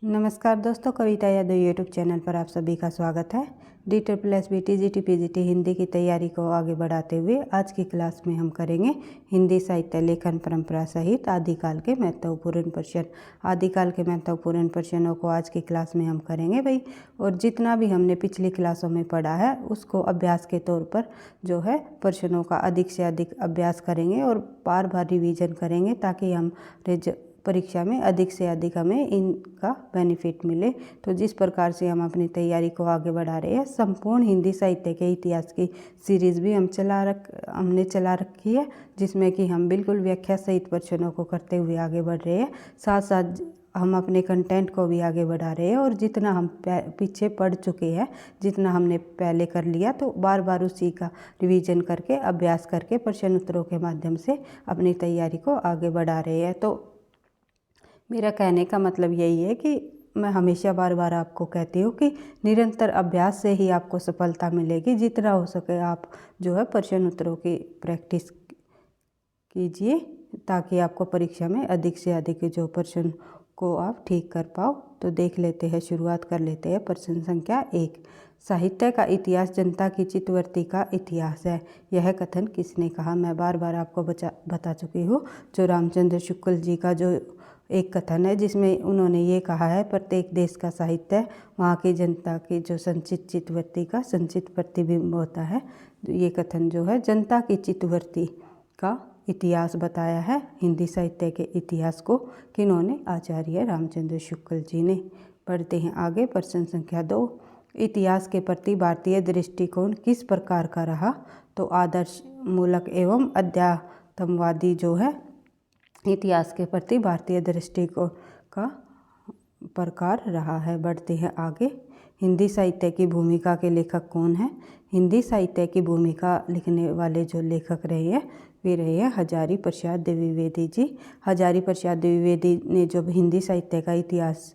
नमस्कार दोस्तों, कविता Yadav YouTube channel पर आप सभी का स्वागत है। DSSB TGT PGT हिंदी की तैयारी को आगे बढ़ाते हुए आज की क्लास में हम करेंगे हिंदी साहित्य लेखन परंपरा सहित आदिकाल के महत्वपूर्ण प्रश्न। आदिकाल के महत्वपूर्ण प्रश्नों को आज की क्लास में हम करेंगे भाई, और जितना भी हमने पिछली क्लासों में पढ़ा है उसको अभ्यास के तौर पर जो है प्रश्नों का अधिक से अधिक अभ्यास करेंगे और बार बार रिवीजन करेंगे ताकि हम परीक्षा में अधिक से अधिक हमें इनका बेनिफिट मिले। तो जिस प्रकार से हम अपनी तैयारी को आगे बढ़ा रहे हैं, संपूर्ण हिंदी साहित्य के इतिहास की सीरीज़ भी हमने चला रखी है, जिसमें कि हम बिल्कुल व्याख्या सहित प्रश्नों को करते हुए आगे बढ़ रहे हैं। साथ साथ हम अपने कंटेंट को भी आगे बढ़ा रहे हैं और जितना हम पीछे पढ़ चुके हैं, जितना हमने पहले कर लिया, तो बार बार उसी का रिवीजन करके अभ्यास करके प्रश्न उत्तरों के माध्यम से अपनी तैयारी को आगे बढ़ा रहे हैं। तो मेरा कहने का मतलब यही है कि मैं हमेशा बार बार आपको कहती हूँ कि निरंतर अभ्यास से ही आपको सफलता मिलेगी। जितना हो सके आप जो है प्रश्न उत्तरों की प्रैक्टिस कीजिए ताकि आपको परीक्षा में अधिक से अधिक जो प्रश्न को आप ठीक कर पाओ। तो देख लेते हैं, शुरुआत कर लेते हैं। प्रश्न संख्या 1, साहित्य का इतिहास जनता की चित्तवृत्ति का इतिहास है। यह कथन किसने कहा? मैं बार बार आपको बता चुकी हूँ। जो रामचंद्र शुक्ल जी का जो एक कथन है, जिसमें उन्होंने ये कहा है, प्रत्येक देश का साहित्य वहाँ की जनता की जो संचित चित्तवृत्ति का संचित प्रतिबिंब होता है। ये कथन जो है जनता की चित्तवृत्ति का इतिहास बताया है। हिंदी साहित्य के इतिहास को किन्होंने? आचार्य रामचंद्र शुक्ल जी ने। पढ़ते हैं आगे। प्रश्न संख्या 2, इतिहास के प्रति भारतीय दृष्टिकोण किस प्रकार का रहा? तो आदर्श मूलक एवं अध्यात्मवादी जो है इतिहास के प्रति भारतीय दृष्टिकोण का प्रकार रहा है। बढ़ते हैं आगे। हिंदी साहित्य की भूमिका के लेखक कौन है? हिंदी साहित्य की भूमिका लिखने वाले जो लेखक रहे हैं वे रहे हैं हजारी प्रसाद द्विवेदी जी। हजारी प्रसाद द्विवेदी ने जब हिंदी साहित्य का इतिहास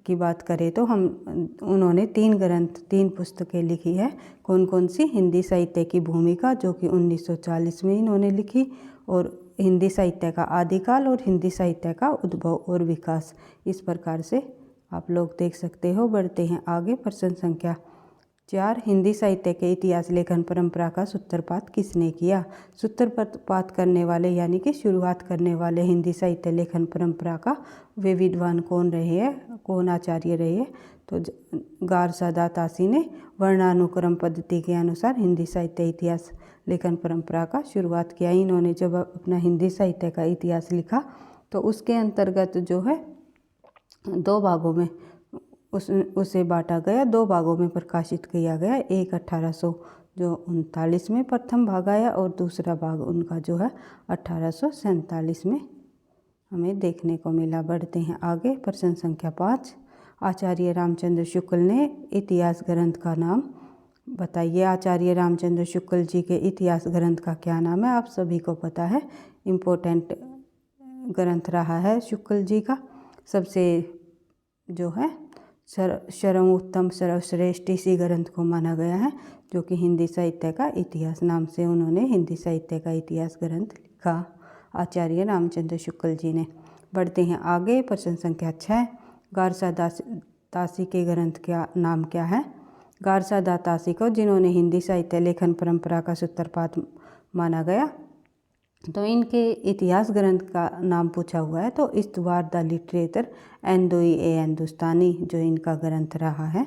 की बात करें तो उन्होंने 3 ग्रंथ 3 पुस्तकें लिखी है। कौन कौन सी? हिंदी साहित्य की भूमिका जो कि 1940 में इन्होंने लिखी, और हिंदी साहित्य का आदिकाल और हिंदी साहित्य का उद्भव और विकास। इस प्रकार से आप लोग देख सकते हो। बढ़ते हैं आगे। प्रश्न संख्या 4, हिंदी साहित्य के इतिहास लेखन परंपरा का सूत्रपात किसने किया? सूत्रपात करने वाले यानी कि शुरुआत करने वाले हिंदी साहित्य लेखन परंपरा का वे विद्वान कौन रहे हैं, कौन आचार्य रहे हैं? तो गारसादा तासी ने वर्णानुक्रम पद्धति के अनुसार हिंदी साहित्य इतिहास लेखन परंपरा का शुरुआत किया। इन्होंने जब अपना हिंदी साहित्य का इतिहास लिखा तो उसके अंतर्गत जो है 2 भागों में उसे बांटा गया, 2 भागों में प्रकाशित किया गया। एक 1839 में प्रथम भाग आया और दूसरा भाग उनका जो है 1847 में हमें देखने को मिला। बढ़ते हैं आगे। प्रश्न संख्या 5, आचार्य रामचंद्र शुक्ल ने इतिहास ग्रंथ का नाम बताइए। आचार्य रामचंद्र शुक्ल जी के इतिहास ग्रंथ का क्या नाम है? आप सभी को पता है, इम्पोर्टेंट ग्रंथ रहा है शुक्ल जी का। सबसे जो है सर्वोत्तम सर्वश्रेष्ठ इसी ग्रंथ को माना गया है, जो कि हिंदी साहित्य का इतिहास नाम से उन्होंने हिंदी साहित्य का इतिहास ग्रंथ लिखा, आचार्य रामचंद्र शुक्ल जी ने। बढ़ते हैं आगे। प्रश्न संख्या 6, गारसादा तासी के ग्रंथ का नाम क्या है? गारसादा तासी को जिन्होंने हिंदी साहित्य लेखन परंपरा का सूत्रपात माना गया, तो इनके इतिहास ग्रंथ का नाम पूछा हुआ है तो इस्तवार द लिटरेचर हिंदुस्तानी जो इनका ग्रंथ रहा है।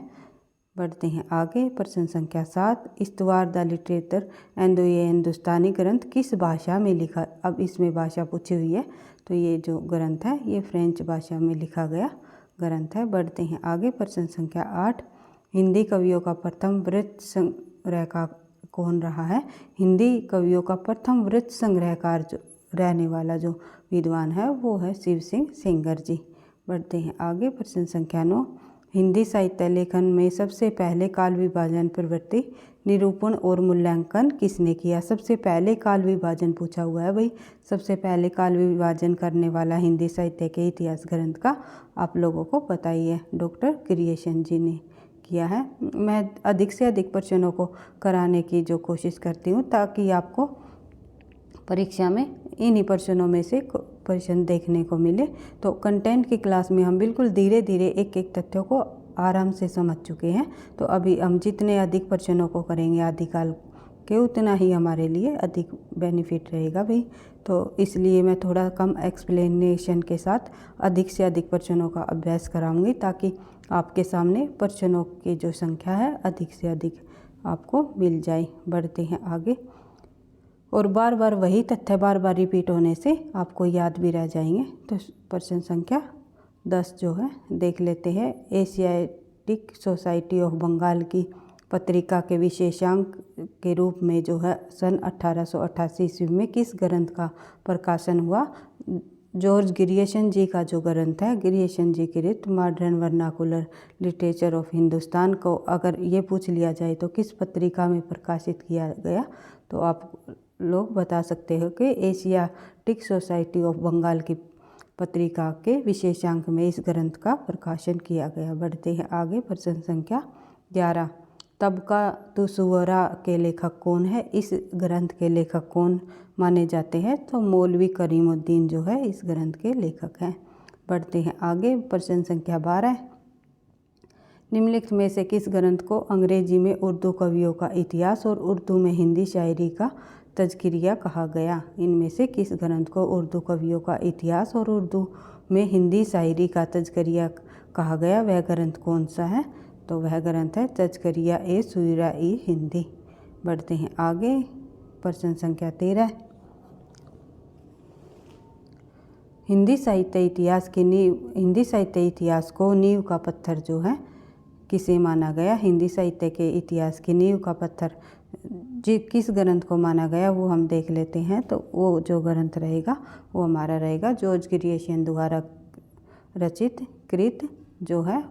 बढ़ते हैं आगे। प्रश्न संख्या 7, इस्तवार द लिटरेचर हिंदुस्तानी ग्रंथ किस भाषा में लिखा? अब इसमें भाषा पूछी हुई है, तो ये जो ग्रंथ है ये फ्रेंच भाषा में लिखा गया ग्रंथ है। बढ़ते हैं आगे। प्रश्न संख्या 8, हिंदी कवियों का प्रथम वृत्त संग्रहकार कौन रहा है? हिंदी कवियों का प्रथम वृत्त संग्रहकार जो रहने वाला जो विद्वान है वो है शिव सिंह सेंगर जी। बढ़ते हैं आगे। प्रश्न संख्या 9, हिंदी साहित्य लेखन में सबसे पहले काल विभाजन प्रवृत्ति निरूपण और मूल्यांकन किसने किया? सबसे पहले काल विभाजन पूछा हुआ है भाई। सबसे पहले काल विभाजन करने वाला हिंदी साहित्य के इतिहास ग्रंथ का आप लोगों को पता ही है, डॉक्टर क्रिएशन जी ने किया है। मैं अधिक से अधिक प्रश्नों को कराने की जो कोशिश करती हूँ ताकि आपको परीक्षा में इन्हीं प्रश्नों में से प्रश्न देखने को मिले। तो कंटेंट की क्लास में हम बिल्कुल धीरे धीरे एक एक तथ्यों को आराम से समझ चुके हैं। तो अभी हम जितने अधिक प्रश्नों को करेंगे आदिकाल के उतना ही हमारे लिए अधिक बेनिफिट रहेगा भाई। तो इसलिए मैं थोड़ा कम एक्सप्लेनेशन के साथ अधिक से अधिक प्रश्नों का अभ्यास कराऊंगी, ताकि आपके सामने प्रश्नों की जो संख्या है अधिक से अधिक आपको मिल जाए। बढ़ते हैं आगे। और बार बार वही तथ्य बार बार रिपीट होने से आपको याद भी रह जाएंगे। तो प्रश्न संख्या 10 जो है देख लेते हैं। एशियाटिक सोसाइटी ऑफ बंगाल की पत्रिका के विशेषांक के रूप में जो है सन 1888 ईस्वी में किस ग्रंथ का प्रकाशन हुआ? जॉर्ज ग्रियर्सन जी का जो ग्रंथ है, ग्रियर्सन जी कृत modern vernacular literature of Hindustan को अगर ये पूछ लिया जाए तो किस पत्रिका में प्रकाशित किया गया, तो आप लोग बता सकते हो कि एशियाटिक सोसाइटी ऑफ बंगाल की पत्रिका के विशेषांक में इस ग्रंथ का प्रकाशन किया गया। बढ़ते हैं आगे। प्रश्न संख्या 11। तबका तुसुवरा के लेखक कौन है? इस ग्रंथ के लेखक कौन माने जाते हैं? तो मौलवी करीमुद्दीन जो है इस ग्रंथ के लेखक हैं। बढ़ते हैं आगे। प्रश्न संख्या 12। निम्नलिखित में से किस ग्रंथ को अंग्रेजी में उर्दू कवियों का इतिहास और उर्दू में हिंदी शायरी का तज़किरिया कहा गया? इनमें से किस ग्रंथ को उर्दू कवियों का इतिहास और उर्दू में हिंदी शायरी का तज़किरिया कहा गया? वह ग्रंथ कौन सा है? तो वह ग्रंथ है तज़किरिया ए शुरा ई हिंदी। बढ़ते हैं आगे। प्रश्न संख्या 13। हिंदी साहित्य इतिहास को नींव का पत्थर जो है किसे माना गया? हिंदी साहित्य के इतिहास की नींव का पत्थर किस ग्रंथ को माना गया वो हम देख लेते हैं। तो वो जो ग्रंथ रहेगा वो हमारा रहेगा जॉर्ज ग्रियर्सन द्वारा रचित कृत जो है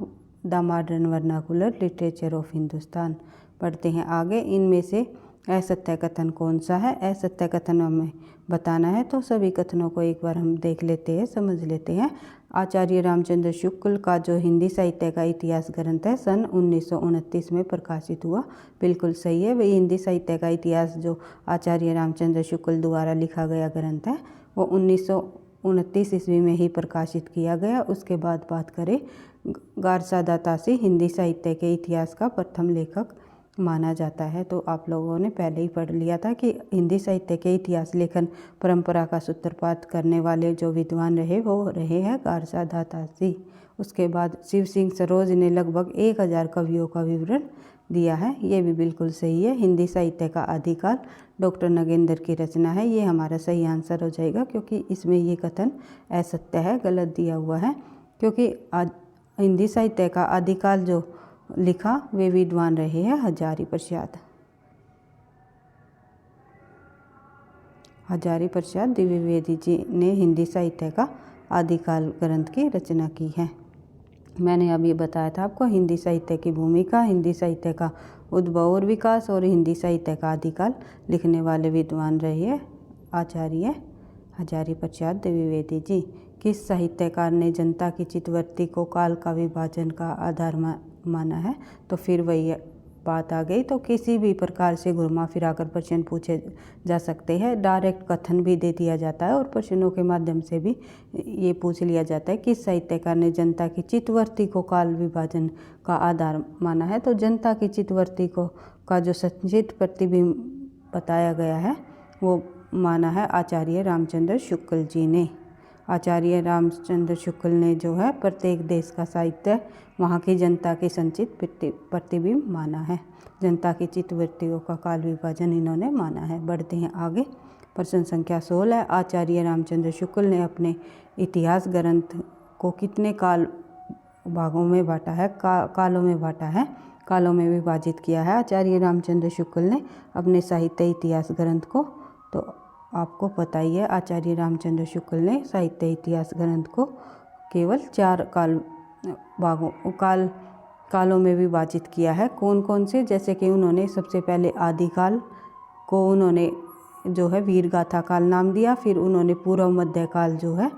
the modern vernacular literature of Hindustan. पढ़ते हैं आगे। इनमें से असत्य कथन कौन सा है? असत्य कथन हमें बताना है, तो सभी कथनों को एक बार हम देख लेते हैं, समझ लेते हैं। आचार्य रामचंद्र शुक्ल का जो हिंदी साहित्य का इतिहास ग्रंथ है सन 1929 में प्रकाशित हुआ। बिल्कुल सही है। वही हिंदी साहित्य का इतिहास जो आचार्य रामचंद्र शुक्ल द्वारा लिखा गया ग्रंथ है वो 1929 ईस्वी में ही प्रकाशित किया गया। उसके बाद बात करें, गारसा दातासी हिंदी साहित्य के इतिहास का प्रथम लेखक माना जाता है। तो आप लोगों ने पहले ही पढ़ लिया था कि हिंदी साहित्य के इतिहास लेखन परंपरा का सूत्रपात करने वाले जो विद्वान रहे वो रहे हैं गारसा दातासी। उसके बाद शिव सिंह सरोज ने लगभग 1000 कवियों का विवरण दिया है। ये भी बिल्कुल सही है। हिंदी साहित्य का आदिकाल डॉक्टर नगेंद्र की रचना है। ये हमारा सही आंसर हो जाएगा, क्योंकि इसमें ये कथन असत्य है, गलत दिया हुआ है। क्योंकि हिंदी साहित्य का आदिकाल जो लिखा वे विद्वान रहे हैं हजारी प्रसाद द्विवेदी जी ने हिंदी साहित्य का आदिकाल ग्रंथ की रचना की है। मैंने अभी बताया था आपको हिंदी साहित्य की भूमिका, हिंदी साहित्य का उद्भव और विकास और हिंदी साहित्य का आदिकाल लिखने वाले विद्वान रहे आचार्य हजारी प्रसाद द्विवेदी जी। किस साहित्यकार ने जनता की चित्तवृत्ति को काल का विभाजन का आधार माना है? तो फिर वही बात आ गई। तो किसी भी प्रकार से घुमा फिरा कर प्रश्न पूछे जा सकते हैं। डायरेक्ट कथन भी दे दिया जाता है और प्रश्नों के माध्यम से भी ये पूछ लिया जाता है किस साहित्यकार ने जनता की चित्तवृत्ति को काल विभाजन का आधार माना है? तो जनता की चित्तवृत्ति को का जो संचित प्रतिबिंब बताया गया है वो माना है आचार्य रामचंद्र शुक्ल जी ने। आचार्य रामचंद्र शुक्ल ने जो है प्रत्येक देश का साहित्य वहाँ की जनता के संचित प्रतिबिंब माना है। जनता की चित्तवृत्तियों का काल विभाजन इन्होंने माना है। बढ़ते हैं आगे। प्रश्न संख्या 16। आचार्य रामचंद्र शुक्ल ने अपने इतिहास ग्रंथ को कितने काल भागों में बांटा है? कालों में बांटा है, कालों में विभाजित किया है आचार्य रामचंद्र शुक्ल ने अपने साहित्य इतिहास ग्रंथ को। तो आपको पता ही है आचार्य रामचंद्र शुक्ल ने साहित्य इतिहास ग्रंथ को केवल 4 कालों में विभाजित किया है। कौन कौन से? जैसे कि उन्होंने सबसे पहले आदिकाल को उन्होंने जो है वीर गाथा काल नाम दिया, फिर उन्होंने पूर्व मध्यकाल जो है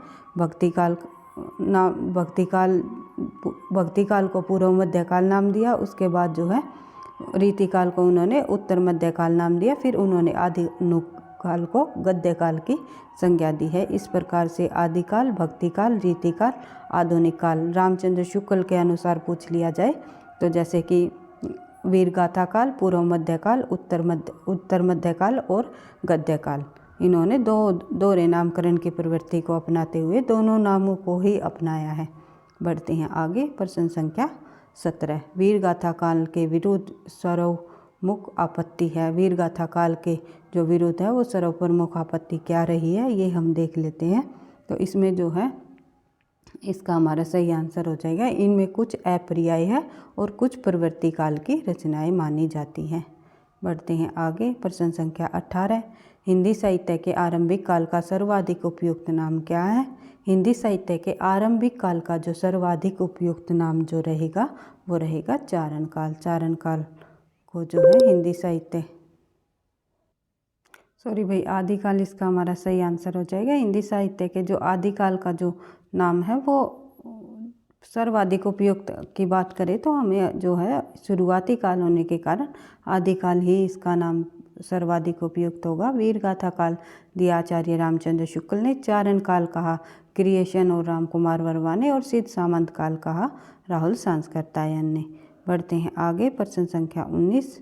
भक्तिकाल को पूर्व मध्यकाल नाम दिया। उसके बाद जो है रीतिकाल को उन्होंने उत्तर मध्यकाल नाम दिया। फिर उन्होंने काल को गद्य काल की संज्ञा दी है। इस प्रकार से आदिकाल, भक्तिकाल, रीतिकाल, आधुनिक काल रामचंद्र शुक्ल के अनुसार पूछ लिया जाए तो जैसे कि वीर गाथा काल, पूर्व मध्यकाल, उत्तर मध्यकाल और गद्यकाल, इन्होंने दोहरे नामकरण की प्रवृत्ति को अपनाते हुए दोनों नामों को ही अपनाया है। बढ़ते हैं आगे। प्रश्न संख्या 17। वीर गाथा काल के विरुद्ध सर्वमुख आपत्ति है। वीर गाथा काल के जो विरुद्ध है वो सर्वप्रमुख आपत्ति क्या रही है, ये हम देख लेते हैं। तो इसमें जो है इसका हमारा सही आंसर हो जाएगा, इनमें कुछ अपर्याय है और कुछ प्रवृत्ति काल की रचनाएं मानी जाती हैं। बढ़ते हैं आगे। प्रश्न संख्या 18। हिंदी साहित्य के आरंभिक काल का सर्वाधिक उपयुक्त नाम क्या है। हिंदी साहित्य के आरंभिक काल का जो सर्वाधिक उपयुक्त नाम जो रहेगा वो रहेगा चारण काल। चारण काल को जो है हिंदी साहित्य आदिकाल, इसका हमारा सही आंसर हो जाएगा। हिंदी साहित्य के जो आदिकाल का जो नाम है वो सर्वाधिक उपयुक्त की बात करें तो हमें जो है शुरुआती काल होने के कारण आदिकाल ही इसका नाम सर्वाधिक उपयुक्त होगा। वीर गाथा काल दिया आचार्य रामचंद्र शुक्ल ने, चारण काल कहा क्रिएशन और राम कुमार वर्मा ने, और सिद्ध सामंत काल कहा राहुल सांस्कृतायन ने। बढ़ते हैं आगे। प्रश्न संख्या 19।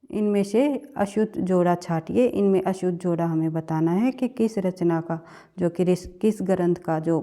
इनमें से अशुद्ध जोड़ा छाटिए। इनमें अशुद्ध जोड़ा हमें बताना है कि किस रचना का जो किस ग्रंथ का जो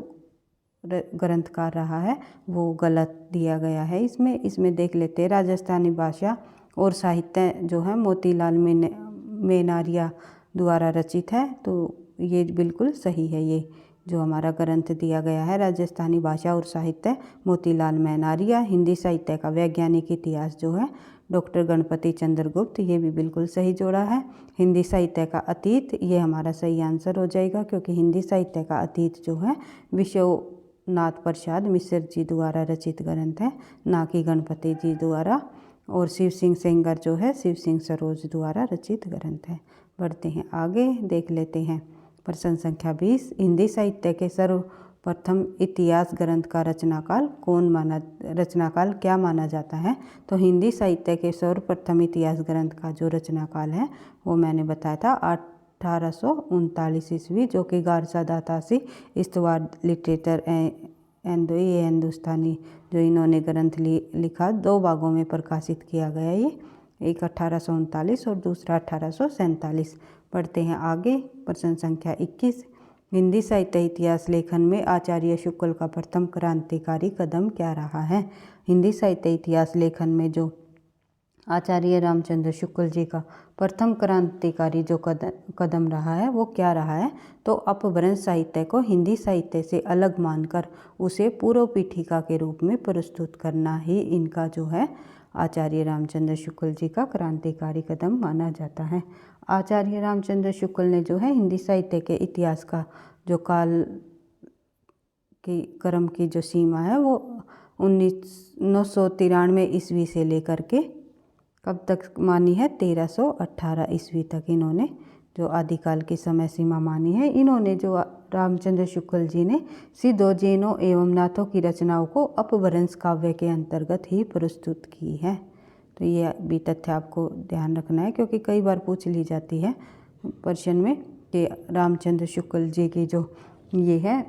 ग्रंथकार रहा है वो गलत दिया गया है। इसमें देख लेते हैं। राजस्थानी भाषा और साहित्य जो है मोतीलाल मेनारिया द्वारा रचित है, तो ये बिल्कुल सही है। ये जो हमारा ग्रंथ दिया गया है राजस्थानी भाषा और साहित्य मोतीलाल मेनारिया। हिंदी साहित्य का वैज्ञानिक इतिहास जो है डॉक्टर गणपति चंद्र गुप्त, ये भी बिल्कुल सही जोड़ा है। हिंदी साहित्य का अतीत, ये हमारा सही आंसर हो जाएगा क्योंकि हिंदी साहित्य का अतीत जो है विश्वनाथ प्रसाद मिश्र जी द्वारा रचित ग्रंथ है, ना कि गणपति जी द्वारा। और शिव सिंह सेंगर जो है शिव सिंह सरोज द्वारा रचित ग्रंथ है। बढ़ते हैं आगे, देख लेते हैं। प्रश्न संख्या 20। हिंदी साहित्य के सर्वप्रथम इतिहास ग्रंथ का रचनाकाल रचनाकाल क्या माना जाता है। तो हिंदी साहित्य के सर्वप्रथम इतिहास ग्रंथ का जो रचनाकाल है वो मैंने बताया था 1839 ईस्वी, जो कि गारसा दातासी इस्तवार लिटरेचर ये हिंदुस्तानी जो इन्होंने ग्रंथ लिखा 2 भागों में प्रकाशित किया गया। ये एक 1839 और दूसरा 1847। पढ़ते हैं आगे। प्रश्न संख्या 21। हिंदी साहित्य इतिहास लेखन में आचार्य शुक्ल का प्रथम क्रांतिकारी कदम क्या रहा है। हिंदी साहित्य इतिहास लेखन में जो आचार्य रामचंद्र शुक्ल जी का प्रथम क्रांतिकारी जो कदम रहा है वो क्या रहा है। तो अपभ्रंश साहित्य को हिंदी साहित्य से अलग मानकर उसे पूर्व पीठिका के रूप में प्रस्तुत करना ही इनका जो है आचार्य रामचंद्र शुक्ल जी का क्रांतिकारी कदम माना जाता है। आचार्य रामचंद्र शुक्ल ने जो है हिंदी साहित्य के इतिहास का जो काल की क्रम की जो सीमा है वो 1993 ईस्वी से लेकर के कब तक मानी है 1318 ईस्वी तक इन्होंने जो आदिकाल की समय सीमा मानी है। इन्होंने जो रामचंद्र शुक्ल जी ने सिद्धों, जैनों एवं नाथों की रचनाओं को अपभ्रंश काव्य के अंतर्गत ही प्रस्तुत की है। तो ये भी तथ्य आपको ध्यान रखना है क्योंकि कई बार पूछ ली जाती है प्रश्न में कि रामचंद्र शुक्ल जी की जो ये है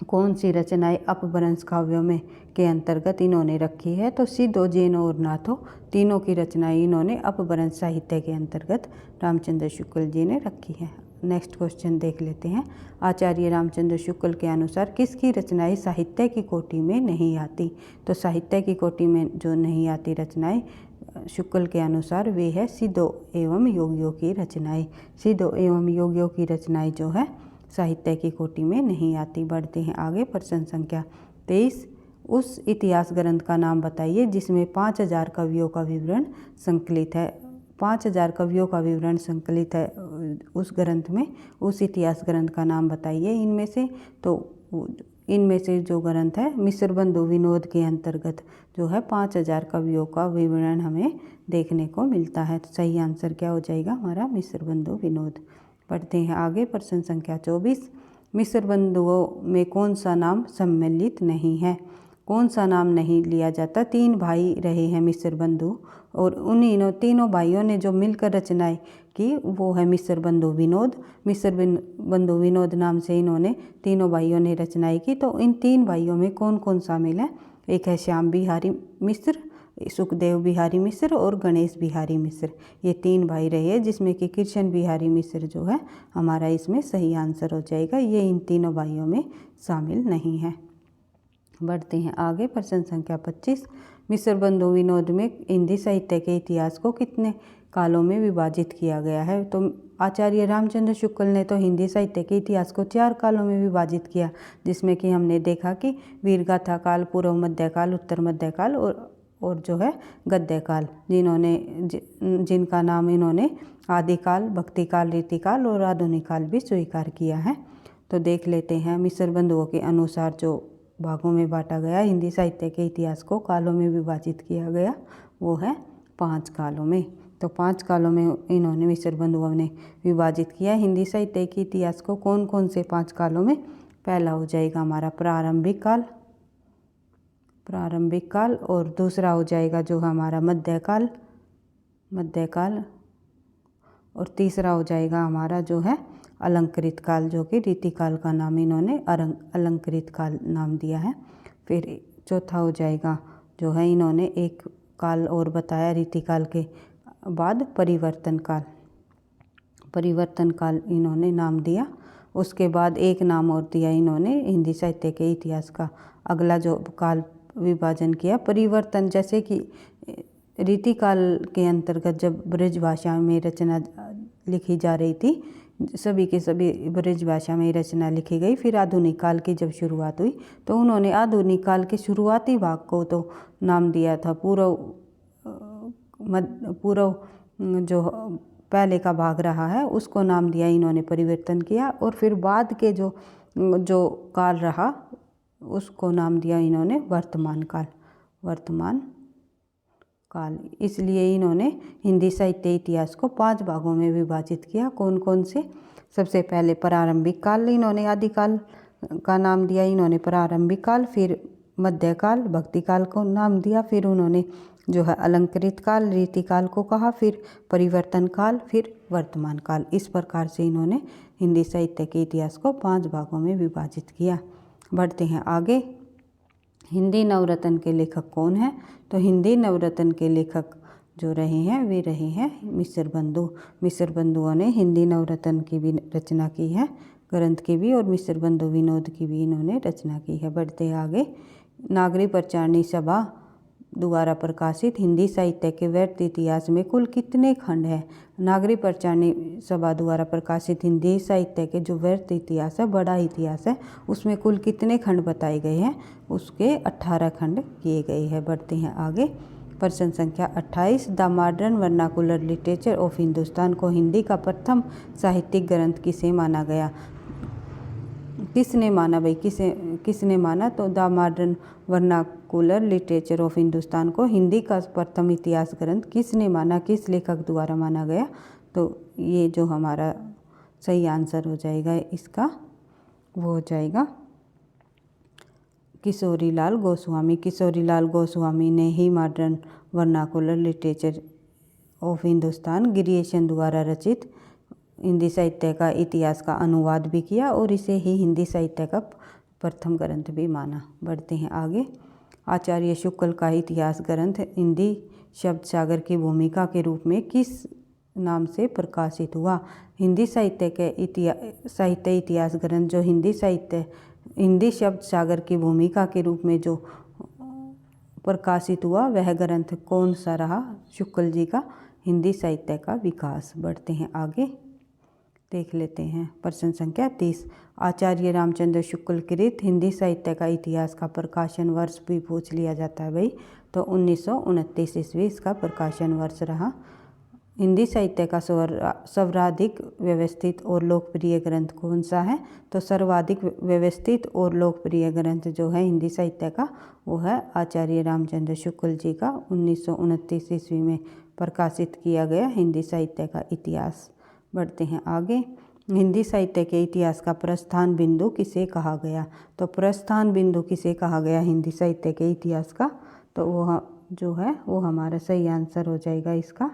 कौन सी रचनाएं अपभ्रंश काव्यों में के अंतर्गत इन्होंने रखी है। तो सिद्धों, जैनों और नाथों तीनों की रचनाएं इन्होंने अपभ्रंश साहित्य के अंतर्गत रामचंद्र शुक्ल जी ने रखी है। नेक्स्ट क्वेश्चन देख लेते हैं। आचार्य रामचंद्र शुक्ल के अनुसार किसकी रचनाएं साहित्य की कोटि में नहीं आती। तो साहित्य की कोटि में जो नहीं आती रचनाएं शुक्ल के अनुसार वे है सिद्धों एवं योगियों की रचनाएं। सिद्धों एवं योगियों की रचनाएं जो है साहित्य की कोटि में नहीं आती। बढ़ते हैं आगे। प्रश्न संख्या 23। उस इतिहास ग्रंथ का नाम बताइए जिसमें 5000 कवियों का विवरण संकलित है। 5000 कवियों का विवरण संकलित है उस ग्रंथ में। उस इतिहास ग्रंथ का नाम बताइए इनमें से। तो इनमें से जो ग्रंथ है मिश्र बंधु विनोद के अंतर्गत जो है 5000 कवियों का विवरण हमें देखने को मिलता है। तो सही आंसर क्या हो जाएगा हमारा मिश्र बंधु विनोद। पढ़ते हैं आगे। प्रश्न संख्या 24। मिश्र बंधुओं में कौन सा नाम सम्मिलित नहीं है। कौन सा नाम नहीं लिया जाता। 3 भाई रहे हैं मिस्र बंधु और उन्हीं तीनों भाइयों ने जो मिलकर रचनाएं की वो है मिस्र बंधु विनोद। मिस्र बंधु विनोद नाम से इन्होंने तीनों भाइयों ने रचनाएं की। तो इन 3 भाइयों में कौन कौन शामिल है? एक है श्याम बिहारी मिश्र, सुखदेव बिहारी मिश्र और गणेश बिहारी मिश्र। ये 3 भाई रहे हैं, जिसमें कि कृष्ण बिहारी मिश्र जो है हमारा इसमें सही आंसर हो जाएगा। ये इन तीनों भाइयों में शामिल नहीं है। बढ़ते हैं आगे। प्रश्न संख्या 25। मिस्र बंधु विनोद में हिंदी साहित्य के इतिहास को कितने कालों में विभाजित किया गया है? तो आचार्य रामचंद्र शुक्ल ने तो हिंदी साहित्य के इतिहास को 4 कालों में विभाजित किया, जिसमें कि हमने देखा कि वीरगाथा काल, पूर्व मध्यकाल, उत्तर मध्यकाल और जो है गद्यकाल, जिनका नाम इन्होंने आदिकाल, भक्तिकाल, रीतिकाल और आधुनिक काल भी स्वीकार किया है। तो देख लेते हैं। मिस्र बंधुओं के अनुसार जो भागों में बांटा गया, हिंदी साहित्य के इतिहास को कालों में विभाजित किया गया, वो है 5 कालों में। तो 5 कालों में इन्होंने मिस्र बंधुओं ने विभाजित किया हिंदी साहित्य के इतिहास को। कौन कौन से 5 कालों में? पहला हो जाएगा हमारा प्रारंभिक काल, और दूसरा हो जाएगा जो हमारा मध्यकाल, और तीसरा हो जाएगा हमारा जो है अलंकृत काल, जो कि रीतिकाल का नाम इन्होंने अलंकृत काल नाम दिया है। फिर चौथा हो जाएगा जो है इन्होंने एक काल और बताया रीतिकाल के बाद परिवर्तन काल इन्होंने नाम दिया। उसके बाद एक नाम और दिया इन्होंने हिंदी साहित्य के इतिहास का अगला जो काल विभाजन किया परिवर्तन। जैसे कि रीतिकाल के अंतर्गत जब ब्रज भाषा में रचना लिखी जा रही थी, सभी के सभी ब्रज भाषा में रचना लिखी गई। फिर आधुनिक काल की जब शुरुआत हुई तो उन्होंने आधुनिक काल के शुरुआती भाग को तो नाम दिया था पूर्व जो पहले का भाग रहा है उसको नाम दिया इन्होंने परिवर्तन किया, और फिर बाद के जो काल रहा उसको नाम दिया इन्होंने वर्तमान काल। इसलिए इन्होंने हिंदी साहित्य इतिहास को 5 भागों में विभाजित किया। कौन कौन से? सबसे पहले प्रारंभिक काल, इन्होंने आदिकाल का नाम दिया इन्होंने प्रारंभिक काल। फिर मध्यकाल, भक्तिकाल को नाम दिया। फिर उन्होंने जो है अलंकृत काल, रीतिकाल को कहा। फिर परिवर्तन काल, फिर वर्तमान काल। इस प्रकार से इन्होंने हिंदी साहित्य के इतिहास को 5 भागों में विभाजित किया। बढ़ते हैं आगे। हिंदी नवरत्न के लेखक कौन है? तो हिंदी नवरत्न के लेखक जो रहे हैं वे रहे हैं मिस्र बंधुओं ने हिंदी नवरत्न की भी रचना की है, ग्रंथ की भी, और मिस्र बंधु विनोद की भी इन्होंने रचना की है। बढ़ते हैं आगे। नागरी प्रचारणी सभा द्वारा प्रकाशित हिंदी साहित्य के व्यर्थ इतिहास में कुल कितने खंड हैं? नागरी प्रचारणी सभा द्वारा प्रकाशित हिंदी साहित्य के जो व्यर्थ इतिहास है, बड़ा इतिहास है, उसमें कुल कितने खंड बताए गए हैं? उसके 18 खंड किए गए हैं। बढ़ते हैं आगे। प्रश्न संख्या 28। The modern vernacular literature of Hindustan को हिंदी का प्रथम साहित्यिक ग्रंथ किसे माना गया? किसने माना भाई? किसने माना? तो the modern vernacular literature of Hindustan को हिंदी का प्रथम इतिहास ग्रंथ किसने माना, किस लेखक द्वारा माना गया? तो ये जो हमारा सही आंसर हो जाएगा इसका, वो हो जाएगा किशोरीलाल गोस्वामी ने ही modern vernacular literature of Hindustan Grierson द्वारा रचित हिंदी साहित्य का इतिहास का अनुवाद भी किया और इसे ही हिंदी साहित्य का प्रथम ग्रंथ भी माना। बढ़ते हैं आगे। आचार्य शुक्ल का इतिहास ग्रंथ हिंदी शब्द सागर की भूमिका के रूप में किस नाम से प्रकाशित हुआ? हिंदी साहित्य के इतिहास ग्रंथ जो हिंदी शब्द सागर की भूमिका के रूप में जो प्रकाशित हुआ वह ग्रंथ कौन सा रहा? शुक्ल जी का हिंदी साहित्य का विकास। बढ़ते हैं आगे, देख लेते हैं प्रश्न संख्या 30। आचार्य रामचंद्र शुक्ल कृत हिंदी साहित्य का इतिहास का प्रकाशन वर्ष भी पूछ लिया जाता है भाई, तो 1929 ईस्वी इसका प्रकाशन वर्ष रहा। हिंदी साहित्य का सर्वाधिक व्यवस्थित और लोकप्रिय ग्रंथ कौन सा है? तो सर्वाधिक व्यवस्थित और लोकप्रिय ग्रंथ जो है हिंदी साहित्य का वो है आचार्य रामचंद्र शुक्ल जी का 1929 ईस्वी में प्रकाशित किया गया हिंदी साहित्य का इतिहास। बढ़ते हैं आगे। हिंदी साहित्य के इतिहास का प्रस्थान बिंदु किसे कहा गया? तो प्रस्थान बिंदु किसे कहा गया हिंदी साहित्य के इतिहास का? तो वो जो है वो हमारा सही आंसर हो जाएगा इसका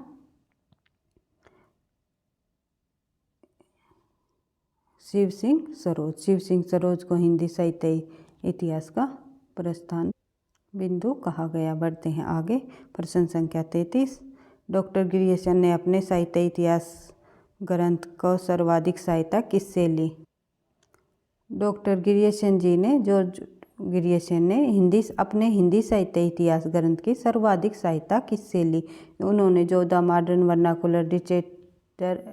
शिव सिंह सरोज। शिव सिंह सरोज को हिंदी साहित्य इतिहास का प्रस्थान बिंदु कहा गया। बढ़ते हैं आगे। प्रश्न संख्या 33। डॉक्टर गिरियसन ने अपने साहित्य इतिहास ग्रंथ को सर्वाधिक सहायता किससे ली? डॉक्टर गिरियसन जी ने जॉर्ज गिरियसन ने अपने हिंदी साहित्य इतिहास ग्रंथ की सर्वाधिक सहायता किससे ली? उन्होंने जो the modern vernacular literature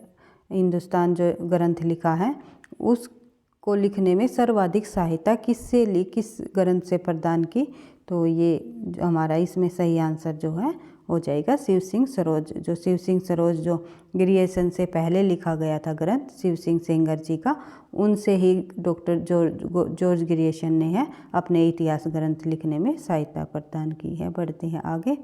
Hindustan जो ग्रंथ लिखा है उसको लिखने में सर्वाधिक सहायता किससे ली, किस ग्रंथ से प्रदान की? तो ये हमारा इसमें सही आंसर जो है हो जाएगा शिव सिंह सरोज। जो शिव सिंह सरोज जो गिरियसन से पहले लिखा गया था ग्रंथ शिव सिंह सेंगर जी का, उनसे ही डॉक्टर जॉर्ज गिरियसन ने है अपने इतिहास ग्रंथ लिखने में सहायता प्रदान की है। बढ़ते हैं आगे।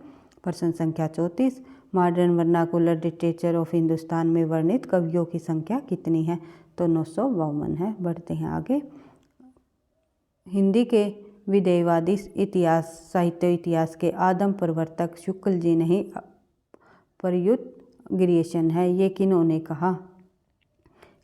प्रश्न संख्या 34। Modern vernacular literature of Hindustan में वर्णित कवियों की संख्या कितनी है? तो 952 है। बढ़ते हैं आगे। हिंदी के विदेहवादी इतिहास साहित्य इतिहास के आदम प्रवर्तक शुक्ल जी नहीं प्रयुक्त गिरियसन है, ये किन्होंने कहा?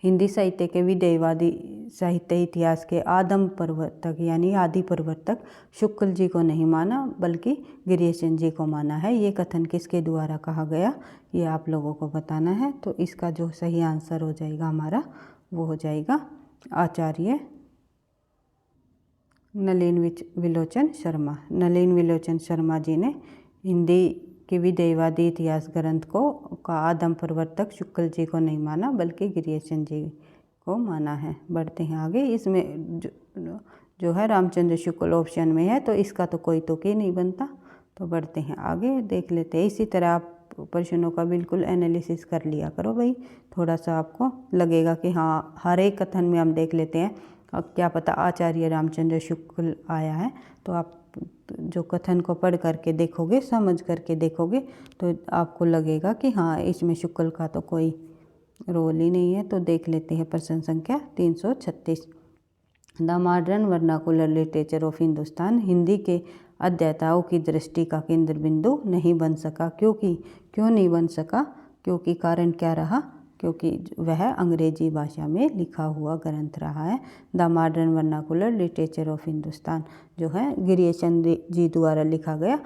हिंदी साहित्य के विदेहवादी साहित्य इतिहास के आदम प्रवर्तक यानी आदि प्रवर्तक शुक्ल जी को नहीं माना बल्कि गिरियसन जी को माना है। ये कथन किसके द्वारा कहा गया ये आप लोगों को बताना है। तो इसका जो सही आंसर हो जाएगा हमारा वो हो जाएगा आचार्य नलिन विलोचन शर्मा। नलिन विलोचन शर्मा जी ने हिंदी के विदेहवादी इतिहास ग्रंथ का आदम प्रवर्तक शुक्ल जी को नहीं माना बल्कि गिरियसन जी को माना है। बढ़ते हैं आगे। इसमें जो है रामचंद्र शुक्ल ऑप्शन में है तो इसका तो कोई तुक ही नहीं बनता। तो बढ़ते हैं आगे, देख लेते हैं। इसी तरह आप प्रश्नों का बिल्कुल एनालिसिस कर लिया करो भाई, थोड़ा सा आपको लगेगा कि हाँ हर एक कथन में हम देख लेते हैं। अब क्या पता आचार्य रामचंद्र शुक्ल आया है, तो आप जो कथन को पढ़ करके देखोगे, समझ करके देखोगे तो आपको लगेगा कि हाँ इसमें शुक्ल का तो कोई रोल ही नहीं है। तो देख लेते हैं प्रश्न संख्या 336। The modern vernacular literature of Hindustan Hindi के अध्येताओं की दृष्टि का केंद्र बिंदु नहीं बन सका। क्यों नहीं बन सका? क्योंकि कारण क्या रहा? क्योंकि वह अंग्रेजी भाषा में लिखा हुआ ग्रंथ रहा है। The modern vernacular literature of Hindustan जो है गिरियसन जी द्वारा लिखा गया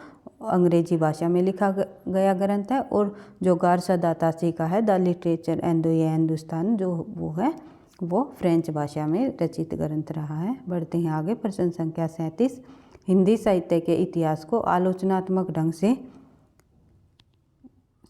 अंग्रेजी भाषा में लिखा गया ग्रंथ है, और जो गारसा दातासी का है the literature and the Hindustan जो वो है वो फ्रेंच भाषा में रचित ग्रंथ रहा है। बढ़ते हैं आगे। प्रश्न संख्या 37। हिंदी साहित्य के इतिहास को आलोचनात्मक ढंग से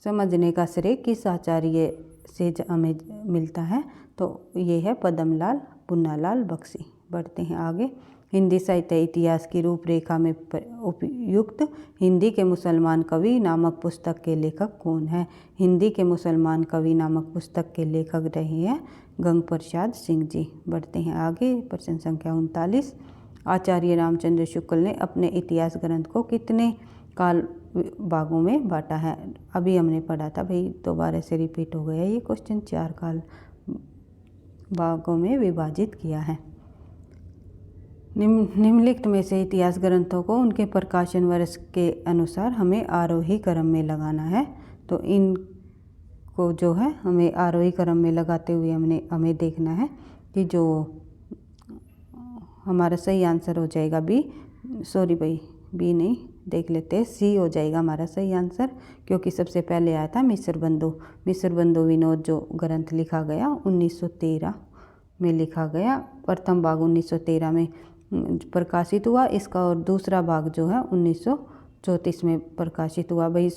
समझने का श्रेय किस आचार्य से हमें मिलता है? तो ये है पद्मलाल पुन्नालाल बख्शी। बढ़ते हैं आगे। हिंदी साहित्य इतिहास की रूपरेखा में उपयुक्त हिंदी के मुसलमान कवि नामक पुस्तक के लेखक कौन है? हिंदी के मुसलमान कवि नामक पुस्तक के लेखक रहे हैं गंग प्रसाद सिंह जी। बढ़ते हैं आगे। प्रश्न संख्या 39। आचार्य रामचंद्र शुक्ल ने अपने इतिहास ग्रंथ को कितने काल भागों में बांटा है? अभी हमने पढ़ा था भाई, दोबारा से रिपीट हो गया ये क्वेश्चन। 4 काल भागों में विभाजित किया है। निम्नलिखित में से इतिहास ग्रंथों को उनके प्रकाशन वर्ष के अनुसार हमें आरोही क्रम में लगाना है। तो इनको जो है हमें आरोही क्रम में लगाते हुए हमें देखना है कि जो हमारा सही आंसर हो जाएगा बी नहीं, देख लेते हैं सी हो जाएगा हमारा सही आंसर, क्योंकि सबसे पहले आया था मिस्र बंधु विनोद जो ग्रंथ लिखा गया 1913 में लिखा गया। प्रथम भाग 1913 में प्रकाशित हुआ इसका, और दूसरा भाग जो है 1934 में प्रकाशित हुआ। भाई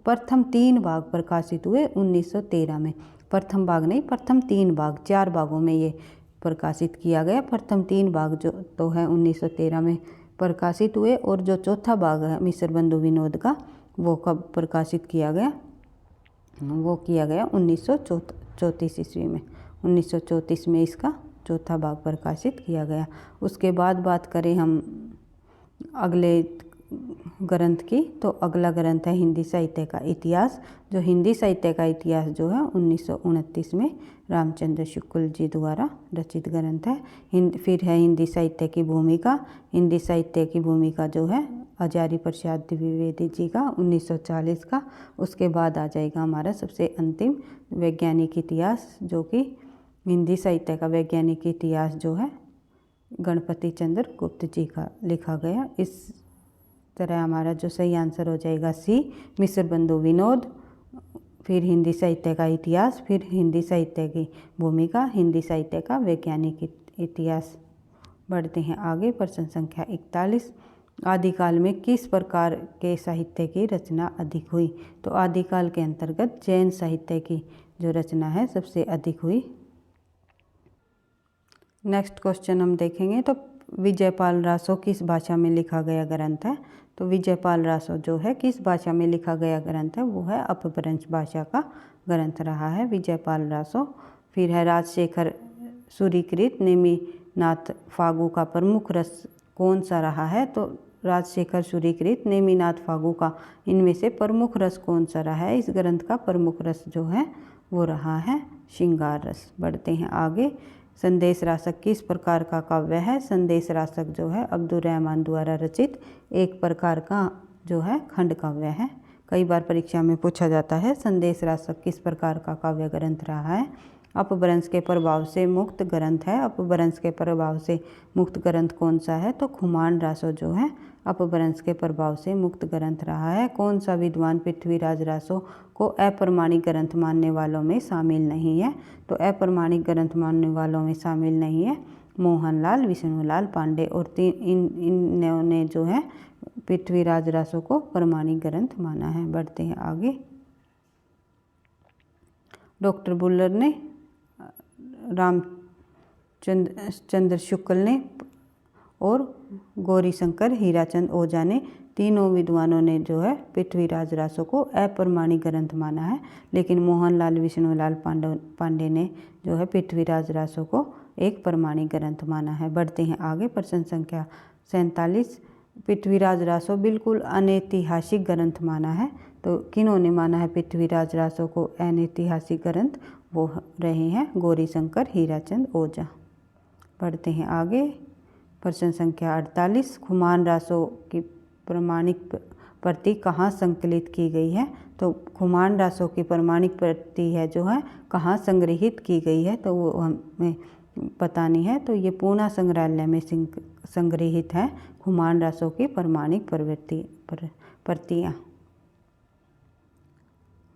प्रथम 3 भाग प्रकाशित हुए 1913 में। प्रथम भाग नहीं, प्रथम 3 भाग, 4 भागों में ये प्रकाशित किया गया। प्रथम 3 भाग जो तो है 1913 में प्रकाशित हुए, और जो चौथा भाग है मिस्र बंधु विनोद का वो कब प्रकाशित किया गया? वो किया गया 1934 ईस्वी में। 1934 में इसका चौथा भाग प्रकाशित किया गया। उसके बाद बात करें हम अगले ग्रंथ की, तो अगला ग्रंथ है हिंदी साहित्य का इतिहास। जो हिंदी साहित्य का इतिहास जो है 1929 में रामचंद्र शुक्ल जी द्वारा रचित ग्रंथ है। फिर है हिंदी साहित्य की भूमिका। हिंदी साहित्य की भूमिका जो है हजारी प्रसाद द्विवेदी जी का 1940 का। उसके बाद आ जाएगा हमारा सबसे अंतिम वैज्ञानिक इतिहास, जो कि हिंदी साहित्य का वैज्ञानिक इतिहास जो है गणपति चंद्र गुप्त जी का लिखा गया। इस तरह हमारा जो सही आंसर हो जाएगा सी, मिस्र बंधु विनोद। फिर हिंदी साहित्य का इतिहास, फिर हिंदी साहित्य की भूमिका, हिंदी साहित्य का वैज्ञानिक इतिहास। बढ़ते हैं आगे। प्रश्न संख्या 41, आदिकाल में किस प्रकार के साहित्य की रचना अधिक हुई? तो आदिकाल के अंतर्गत जैन साहित्य की जो रचना है सबसे अधिक हुई। नेक्स्ट क्वेश्चन हम देखेंगे, तो विजयपाल रासो किस भाषा में लिखा गया ग्रंथ है? तो विजयपाल रासो जो है किस भाषा में लिखा गया ग्रंथ है? वो है अपभ्रंश भाषा का ग्रंथ रहा है विजयपाल रासो। फिर है राजशेखर सूरीकृत नेमिनाथ फागु का प्रमुख रस कौन सा रहा है? तो राजशेखर सूरीकृत नेमिनाथ फागु का इनमें से प्रमुख रस कौन सा रहा है? इस ग्रंथ का प्रमुख रस जो है वो रहा है श्रृंगार रस। बढ़ते हैं आगे। संदेश रासक किस प्रकार का काव्य है? संदेश रासक जो है अब्दुल रहमान द्वारा रचित एक प्रकार का जो है खंड काव्य है। कई बार परीक्षा में पूछा जाता है संदेश रासक किस प्रकार का काव्य ग्रंथ रहा है? अपभ्रंश के प्रभाव से मुक्त ग्रंथ है। अपभ्रंश के प्रभाव से मुक्त ग्रंथ कौन सा है? तो खुमान रासो जो है अपभ्रंश के प्रभाव से मुक्त ग्रंथ रहा है। कौन सा विद्वान पृथ्वीराज रासो को अप्रमाणिक ग्रंथ मानने वालों में शामिल नहीं है? तो अप्रमाणिक ग्रंथ मानने वालों में शामिल नहीं है मोहनलाल, विष्णुलाल पांडे और इन्होंने जो है पृथ्वीराज रासो को प्रमाणिक ग्रंथ माना है। बढ़ते हैं आगे। डॉक्टर बुल्लर ने, रामचंद्र शुक्ल ने और गौरीशंकर हीराचंद ओझा ने, तीनों विद्वानों ने जो है पृथ्वीराज रासो को अप्रमाणिक ग्रंथ माना है। लेकिन मोहनलाल, विष्णुलाल पांडे ने जो है पृथ्वीराज रासो को एक प्रमाणिक ग्रंथ माना है। बढ़ते हैं आगे। प्रश्न संख्या 47, पृथ्वीराज रासो बिल्कुल अनैतिहासिक ग्रंथ माना है। तो किन्होंने माना है पृथ्वीराज रासो को अनैतिहासिक ग्रंथ? वो रहे हैं गौरीशंकर हीराचंद ओझा। बढ़ते हैं आगे। प्रश्न संख्या 48, खुमान रासो की प्रमाणिक प्रति कहाँ संकलित की गई है? तो खुमान रासो की प्रमाणिक प्रति है जो है कहाँ संग्रहित की गई है? तो वो हमें पता नहीं है। तो ये पूना संग्रहालय में संग्रहित है खुमान रासो की प्रमाणिक प्रतियाँ।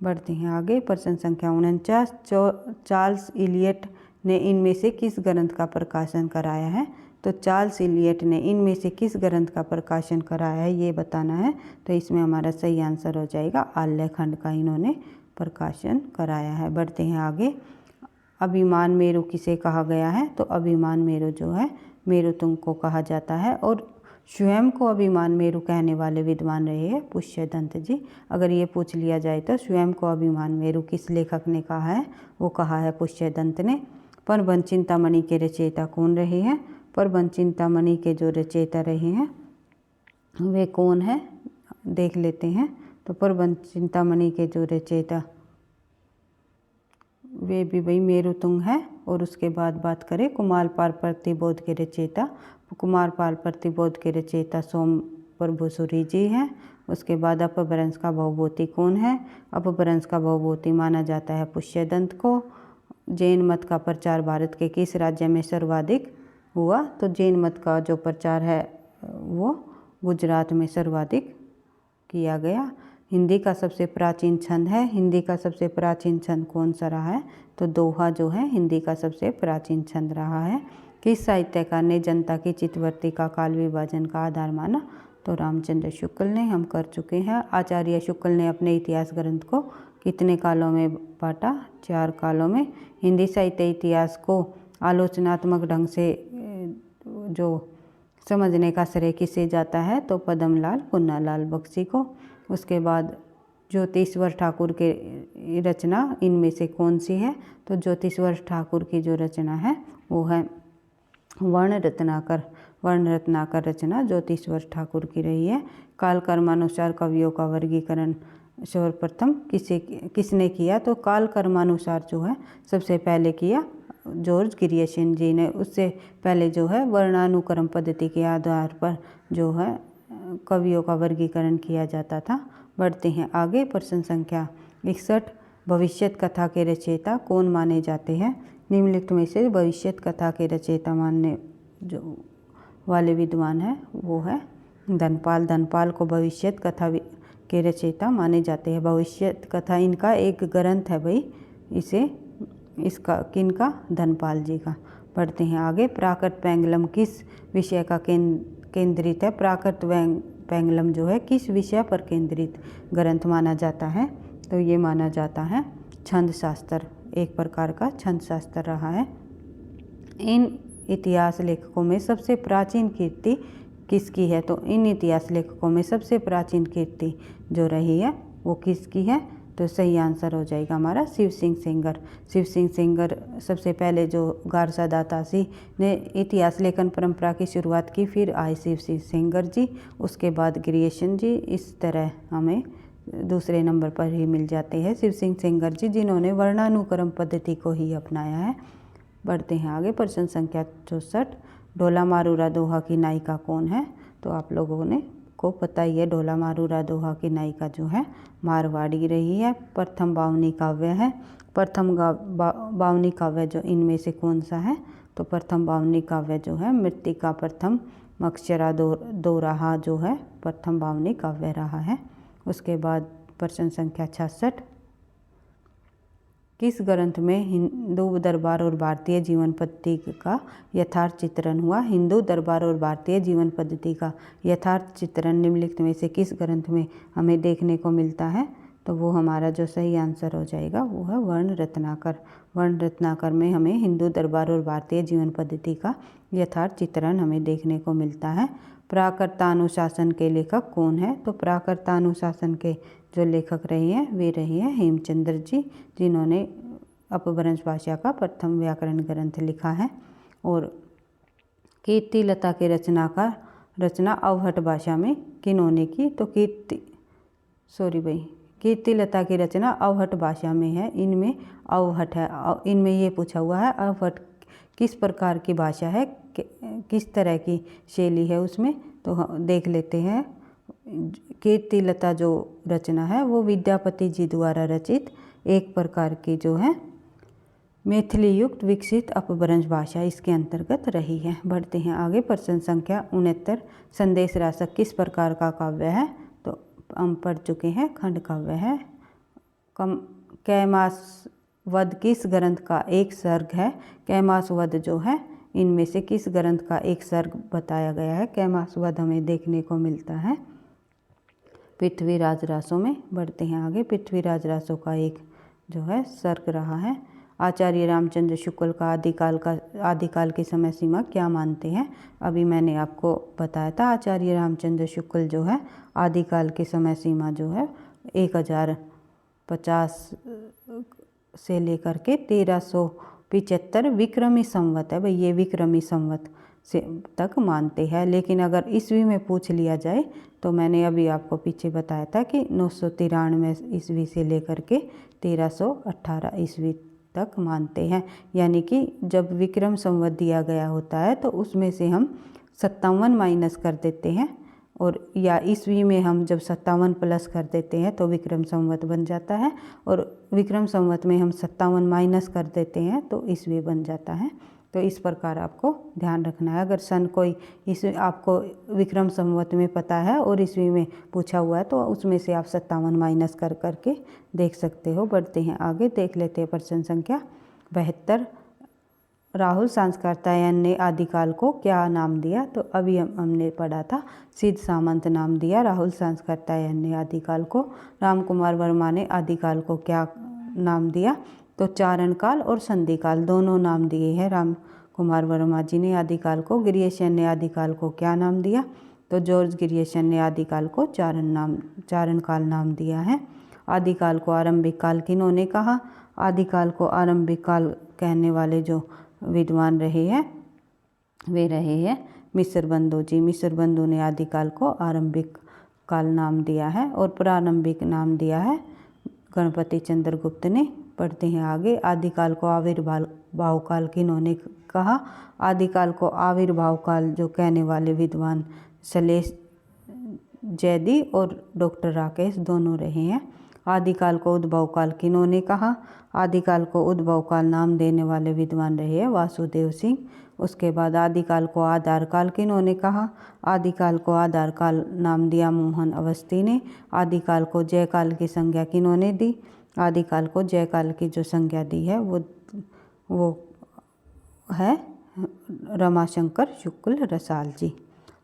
बढ़ते हैं आगे। प्रश्न संख्या 49, चार्ल्स इलियट ने इनमें से किस ग्रंथ का प्रकाशन कराया है? तो चार्ल्स इलियट ने इनमें से किस ग्रंथ का प्रकाशन कराया है ये बताना है। तो इसमें हमारा सही आंसर हो जाएगा आल्य खंड का इन्होंने प्रकाशन कराया है। बढ़ते हैं आगे। अभिमान मेरु किसे कहा गया है? तो अभिमान मेरु जो है मेरुतुंग को कहा जाता है। और स्वयं को अभिमान मेरु कहने वाले विद्वान रहे हैं पुष्यदंत जी। अगर ये पूछ लिया जाए तो स्वयं को अभिमान मेरु किस लेखक ने कहा है? वो कहा है पुष्यदंत ने। प्रबंध चिंतामणि के रचयिता कौन रहे हैं? प्रबंध चिंतामणि के जो रचयिता रहे हैं वे कौन है देख लेते हैं। तो प्रबंध चिंतामणि के जो रचयिता वे भी भाई मेरुतुंग है। और उसके बाद बात करें कुमारपाल प्रतिबोध के रचयिता, कुमारपाल प्रतिबोध के रचयिता सोम प्रभु सूरी जी हैं। उसके बाद अपभ्रंश का भवभूति कौन है? अपभ्रंश का भवभूति माना जाता है पुष्यदंत को। जैन मत का प्रचार भारत के किस राज्य में सर्वाधिक हुआ? तो जैन मत का जो प्रचार है वो गुजरात में सर्वाधिक किया गया। हिंदी का सबसे प्राचीन छंद है। हिंदी का सबसे प्राचीन छंद कौन सा रहा है? तो दोहा जो है हिंदी का सबसे प्राचीन छंद रहा है। किस साहित्यकार ने जनता की चित्तवृत्ति का काल विभाजन का आधार माना? तो रामचंद्र शुक्ल ने। हम कर चुके हैं। आचार्य शुक्ल ने अपने इतिहास ग्रंथ को कितने कालों में बांटा? 4 कालों में। हिंदी साहित्य इतिहास को आलोचनात्मक ढंग से जो समझने का श्रेय किसे जाता है? तो पद्मलाल पुन्नालाल बख्शी को। उसके बाद ज्योतिश्वर ठाकुर के रचना इनमें से कौन सी है? तो ज्योतिश्वर ठाकुर की जो रचना है वो है वर्ण रत्नाकर। वर्ण रत्नाकर रचना ज्योतिश्वर ठाकुर की रही है। काल कर्मानुसार कवियों का वर्गीकरण सर्वप्रथम किसने किया, तो काल कर्मानुसार जो है सबसे पहले किया जॉर्ज ग्रियर्सन जी ने। उससे पहले जो है वर्णानुक्रम पद्धति के आधार पर जो है कवियों का वर्गीकरण किया जाता था। बढ़ते हैं आगे। प्रश्न संख्या 61, भविष्यत कथा के रचयिता कौन माने जाते हैं। निम्नलिखित में से भविष्यत कथा के रचयिता मानने जो वाले विद्वान है वो है धनपाल। धनपाल को भविष्यत कथा के रचयिता माने जाते हैं। भविष्यत कथा इनका एक ग्रंथ है भाई, इसका किनका, धनपाल जी का। पढ़ते हैं आगे। प्राकृत पेंगलम किस विषय का केंद्रित है। प्राकृत पेंगलम जो है किस विषय पर केंद्रित ग्रंथ माना जाता है, तो ये माना जाता है छंद शास्त्र, एक प्रकार का छंद शास्त्र रहा है। इन इतिहास लेखकों में सबसे प्राचीन कीर्ति किसकी है, तो इन इतिहास लेखकों में सबसे प्राचीन कीर्ति जो रही है वो किसकी है, तो सही आंसर हो जाएगा हमारा शिव सिंह सेंगर। शिव सिंह सेंगर सबसे पहले जो गारसा दातासी ने इतिहास लेखन परंपरा की शुरुआत की, फिर आए शिव सिंह सेंगर जी, उसके बाद ग्रियर्सन जी, इस तरह हमें दूसरे नंबर पर ही मिल जाते हैं शिव सिंह सेंगर जी, जिन्होंने वर्णानुक्रम पद्धति को ही अपनाया है। बढ़ते हैं आगे। प्रश्न संख्या 64, ढोला मारूरा दोहा की नायिका कौन है, तो आप लोगों ने को पता ही है ढोला मारूरा दोहा की नायिका जो है मारवाड़ी रही है। प्रथम बावनी काव्य है। प्रथम बावनी काव्य जो इनमें से कौन सा है, तो प्रथम बावनी काव्य जो है मृत्तिका प्रथम अक्षरा दोराहा जो है प्रथम बावनी काव्य रहा है। उसके बाद प्रश्न संख्या 66, किस ग्रंथ में हिंदू दरबार और भारतीय जीवन पद्धति का यथार्थ चित्रण हुआ। हिंदू दरबार और भारतीय जीवन पद्धति का यथार्थ चित्रण निम्नलिखित में से किस ग्रंथ में हमें देखने को मिलता है, तो वो हमारा जो सही आंसर हो जाएगा वो है वर्ण रत्नाकर। वर्ण रत्नाकर में हमें हिंदू दरबार और भारतीय जीवन पद्धति का यथार्थ चित्रण हमें देखने को मिलता है। प्राकृतानुशासन के लेखक कौन है, तो प्राकृतानुशासन के जो लेखक रहे हैं वे रहे हैं हेमचंद्र जी, जिन्होंने अपभ्रंश भाषा का प्रथम व्याकरण ग्रंथ लिखा है। और कीर्तिलता के रचना अवहट भाषा में किन्होंने की, तो कीर्तिलता की रचना अवहट भाषा में है। इनमें अवहट है, इनमें ये पूछा हुआ है अवहट किस प्रकार की भाषा है, किस तरह की शैली है उसमें, तो देख लेते हैं। कीर्तिलता जो रचना है वो विद्यापति जी द्वारा रचित एक प्रकार की जो है मैथिली युक्त विकसित अपभ्रंश भाषा इसके अंतर्गत रही है। बढ़ते हैं आगे। प्रश्न संख्या 69, संदेश रासक किस प्रकार का काव्य है, तो हम पढ़ चुके हैं खंड काव्य है। कैमासवध किस ग्रंथ का एक सर्ग है। कैमासवध जो है इनमें से किस ग्रंथ का एक सर्ग बताया गया है। कैमासवध हमें देखने को मिलता है पृथ्वीराज रासों में। बढ़ते हैं आगे। पृथ्वीराज रासों का एक जो है सर्ग रहा है। आचार्य रामचंद्र शुक्ल का आदिकाल की समय सीमा क्या मानते हैं। अभी मैंने आपको बताया था आचार्य रामचंद्र शुक्ल जो है आदिकाल की समय सीमा जो है 1050 से लेकर के 1375 विक्रमी संवत है भाई, ये विक्रमी संवत से तक मानते हैं। लेकिन अगर ईस्वी में पूछ लिया जाए तो मैंने अभी आपको पीछे बताया था कि 993 ईस्वी से लेकर के 1318 ईस्वी तक मानते हैं। यानी कि जब विक्रम संवत दिया गया होता है तो उसमें से हम 57 माइनस कर देते हैं, और या ईस्वी में हम जब 57 प्लस कर देते हैं तो विक्रम संवत बन जाता है, और विक्रम संवत में हम 57 माइनस कर देते हैं तो ईस्वी बन जाता है। तो इस प्रकार आपको ध्यान रखना है। अगर सन कोई इस आपको विक्रम संवत में पता है और ईस्वी में पूछा हुआ है तो उसमें से आप 57 माइनस कर करके देख सकते हो। बढ़ते हैं आगे, देख लेते हैं प्रश्न संख्या 72, राहुल सांस्कृत्यायन ने आदिकाल को क्या नाम दिया। तो अभी हमने पढ़ा था सिद्ध सामंत नाम दिया राहुल सांस्कृत्यायन ने आदिकाल को। रामकुमार वर्मा ने आदिकाल को क्या नाम दिया, तो चारण काल और संधि काल दोनों नाम दिए हैं राम कुमार वर्मा जी ने आदिकाल को। ग्रियर्सन ने आदिकाल को क्या नाम दिया, तो जॉर्ज ग्रियर्सन ने आदिकाल को चारण काल नाम दिया है। आदिकाल को आरंभिक काल किन्होंने कहा। आदिकाल को आरंभिक काल कहने वाले जो विद्वान रहे हैं वे रहे हैं मिस्र बंधु जी। मिस्र बंधु ने आदिकाल को आरंभिक काल नाम दिया है और प्रारंभिक नाम दिया है गणपति चंद्रगुप्त ने। पढ़ते हैं आगे। आदिकाल को आविर्भाव काल किन्होंने कहा? आदिकाल को आविर्भाव काल जो कहने वाले विद्वान शैलेश जैदी और डॉक्टर राकेश दोनों रहे हैं। आदिकाल को उद्भव काल किन्होंने कहा? आदिकाल को उद्भव काल नाम देने वाले विद्वान रहे हैं वासुदेव सिंह। उसके बाद आदिकाल को आधार काल किन्होंने कहा? आदिकाल को आधार काल नाम दिया मोहन अवस्थी ने। आदिकाल को जय काल की संज्ञा किन्होंने दी? आदिकाल को जय काल की जो संज्ञा दी है वो है रमाशंकर शुक्ल रसाल जी।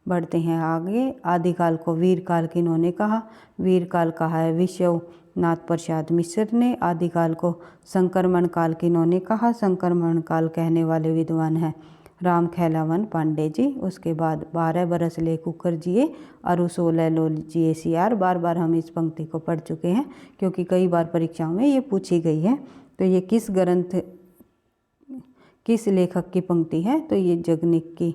बढ़ते हैं आगे। आदिकाल को वीर काल किन्होंने कहा? वीर काल कहा है विश्वनाथ प्रसाद मिश्र ने। आदिकाल को संक्रमण काल किन्होंने कहा? संक्रमण काल कहने वाले विद्वान हैं राम खेलावन पांडे जी। उसके बाद 12 बरस ले कुकर जिए अरु 16 लो जिए सियार। बार बार हम इस पंक्ति को पढ़ चुके हैं क्योंकि कई बार परीक्षाओं में ये पूछी गई है। तो ये किस ग्रंथ किस लेखक की पंक्ति है? तो ये जगनिक की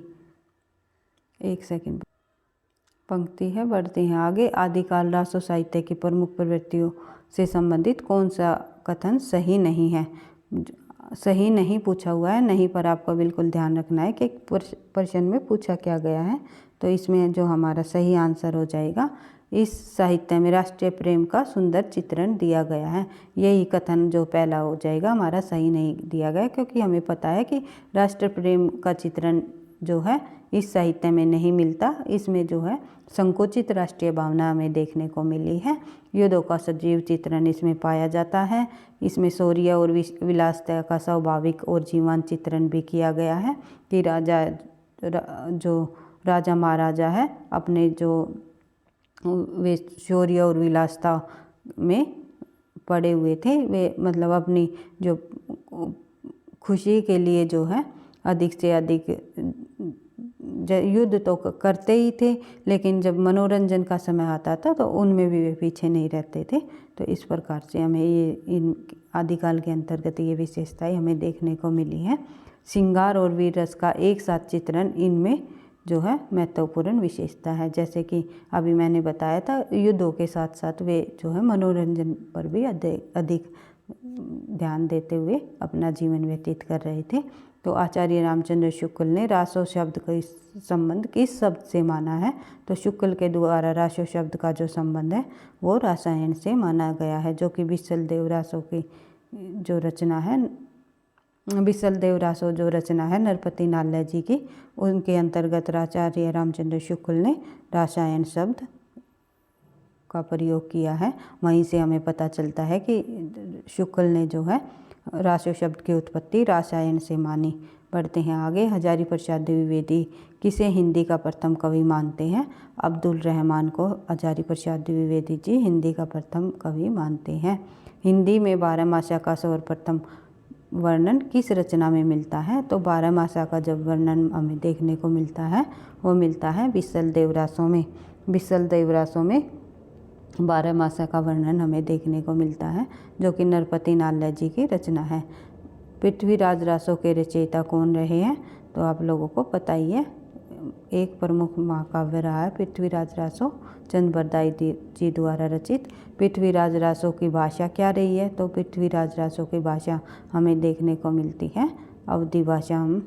पंक्ति है। बढ़ते हैं आगे। आदिकाल रासो साहित्य की प्रमुख प्रवृत्तियों से संबंधित कौन सा कथन सही नहीं है? सही नहीं पूछा हुआ है, नहीं पर आपको बिल्कुल ध्यान रखना है कि प्रश्न में पूछा क्या गया है। तो इसमें जो हमारा सही आंसर हो जाएगा, इस साहित्य में राष्ट्रीय प्रेम का सुंदर चित्रण दिया गया है। यही कथन जो पहला हो जाएगा हमारा सही नहीं दिया गया, क्योंकि हमें पता है कि राष्ट्र प्रेम का चित्रण जो है इस साहित्य में नहीं मिलता। इसमें जो है संकुचित राष्ट्रीय भावना हमें देखने को मिली है। युद्धों का सजीव चित्रण इसमें पाया जाता है। इसमें शौर्य और विलासिता का स्वाभाविक और जीवंत चित्रण भी किया गया है कि राजा महाराजा है अपने जो वे शौर्य और विलासिता में पड़े हुए थे, वे मतलब अपनी जो खुशी के लिए जो है अधिक से अधिक युद्ध तो करते ही थे, लेकिन जब मनोरंजन का समय आता था तो उनमें भी वे पीछे नहीं रहते थे। तो इस प्रकार से हमें ये इन आदिकाल के अंतर्गत ये विशेषताएं हमें देखने को मिली है। श्रृंगार और वीर रस का एक साथ चित्रण इनमें जो है महत्वपूर्ण विशेषता है। जैसे कि अभी मैंने बताया था, युद्धों के साथ साथ वे जो है मनोरंजन पर भी अधिक ध्यान देते हुए अपना जीवन व्यतीत कर रहे थे। तो आचार्य रामचंद्र शुक्ल ने रासो शब्द का संबंध किस शब्द से माना है? तो शुक्ल के द्वारा रासो शब्द का जो संबंध है वो रासायन से माना गया है, जो कि विसल देव रासो की जो रचना है, विसल देव रासो जो रचना है नरपति नाल्य जी की, उनके अंतर्गत आचार्य रामचंद्र शुक्ल ने रासायन शब्द का प्रयोग किया है। वहीं से हमें पता चलता है कि शुक्ल ने जो है रासो शब्द की उत्पत्ति रासायन से मानी। बढ़ते हैं आगे। हजारी प्रसाद द्विवेदी किसे हिंदी का प्रथम कवि मानते हैं? अब्दुल रहमान को हजारी प्रसाद द्विवेदी जी हिंदी का प्रथम कवि मानते हैं। हिंदी में बारहमासा का सर्वप्रथम वर्णन किस रचना में मिलता है? तो बारहमासा का जब वर्णन हमें देखने को मिलता है वो मिलता है विसल देव रासों में। विसल देव रासों में बारहमासा का वर्णन हमें देखने को मिलता है, जो कि नरपति नाल्य जी की रचना है। पृथ्वीराज रासों के रचयिता कौन रहे हैं? तो आप लोगों को पता ही है, एक प्रमुख महाकाव्य रहा है पृथ्वीराज रासो, चंद बरदाई जी द्वारा रचित। पृथ्वीराज रासो की भाषा क्या रही है? तो पृथ्वीराज रासो की भाषा हमें देखने को मिलती है अवधी भाषा। हम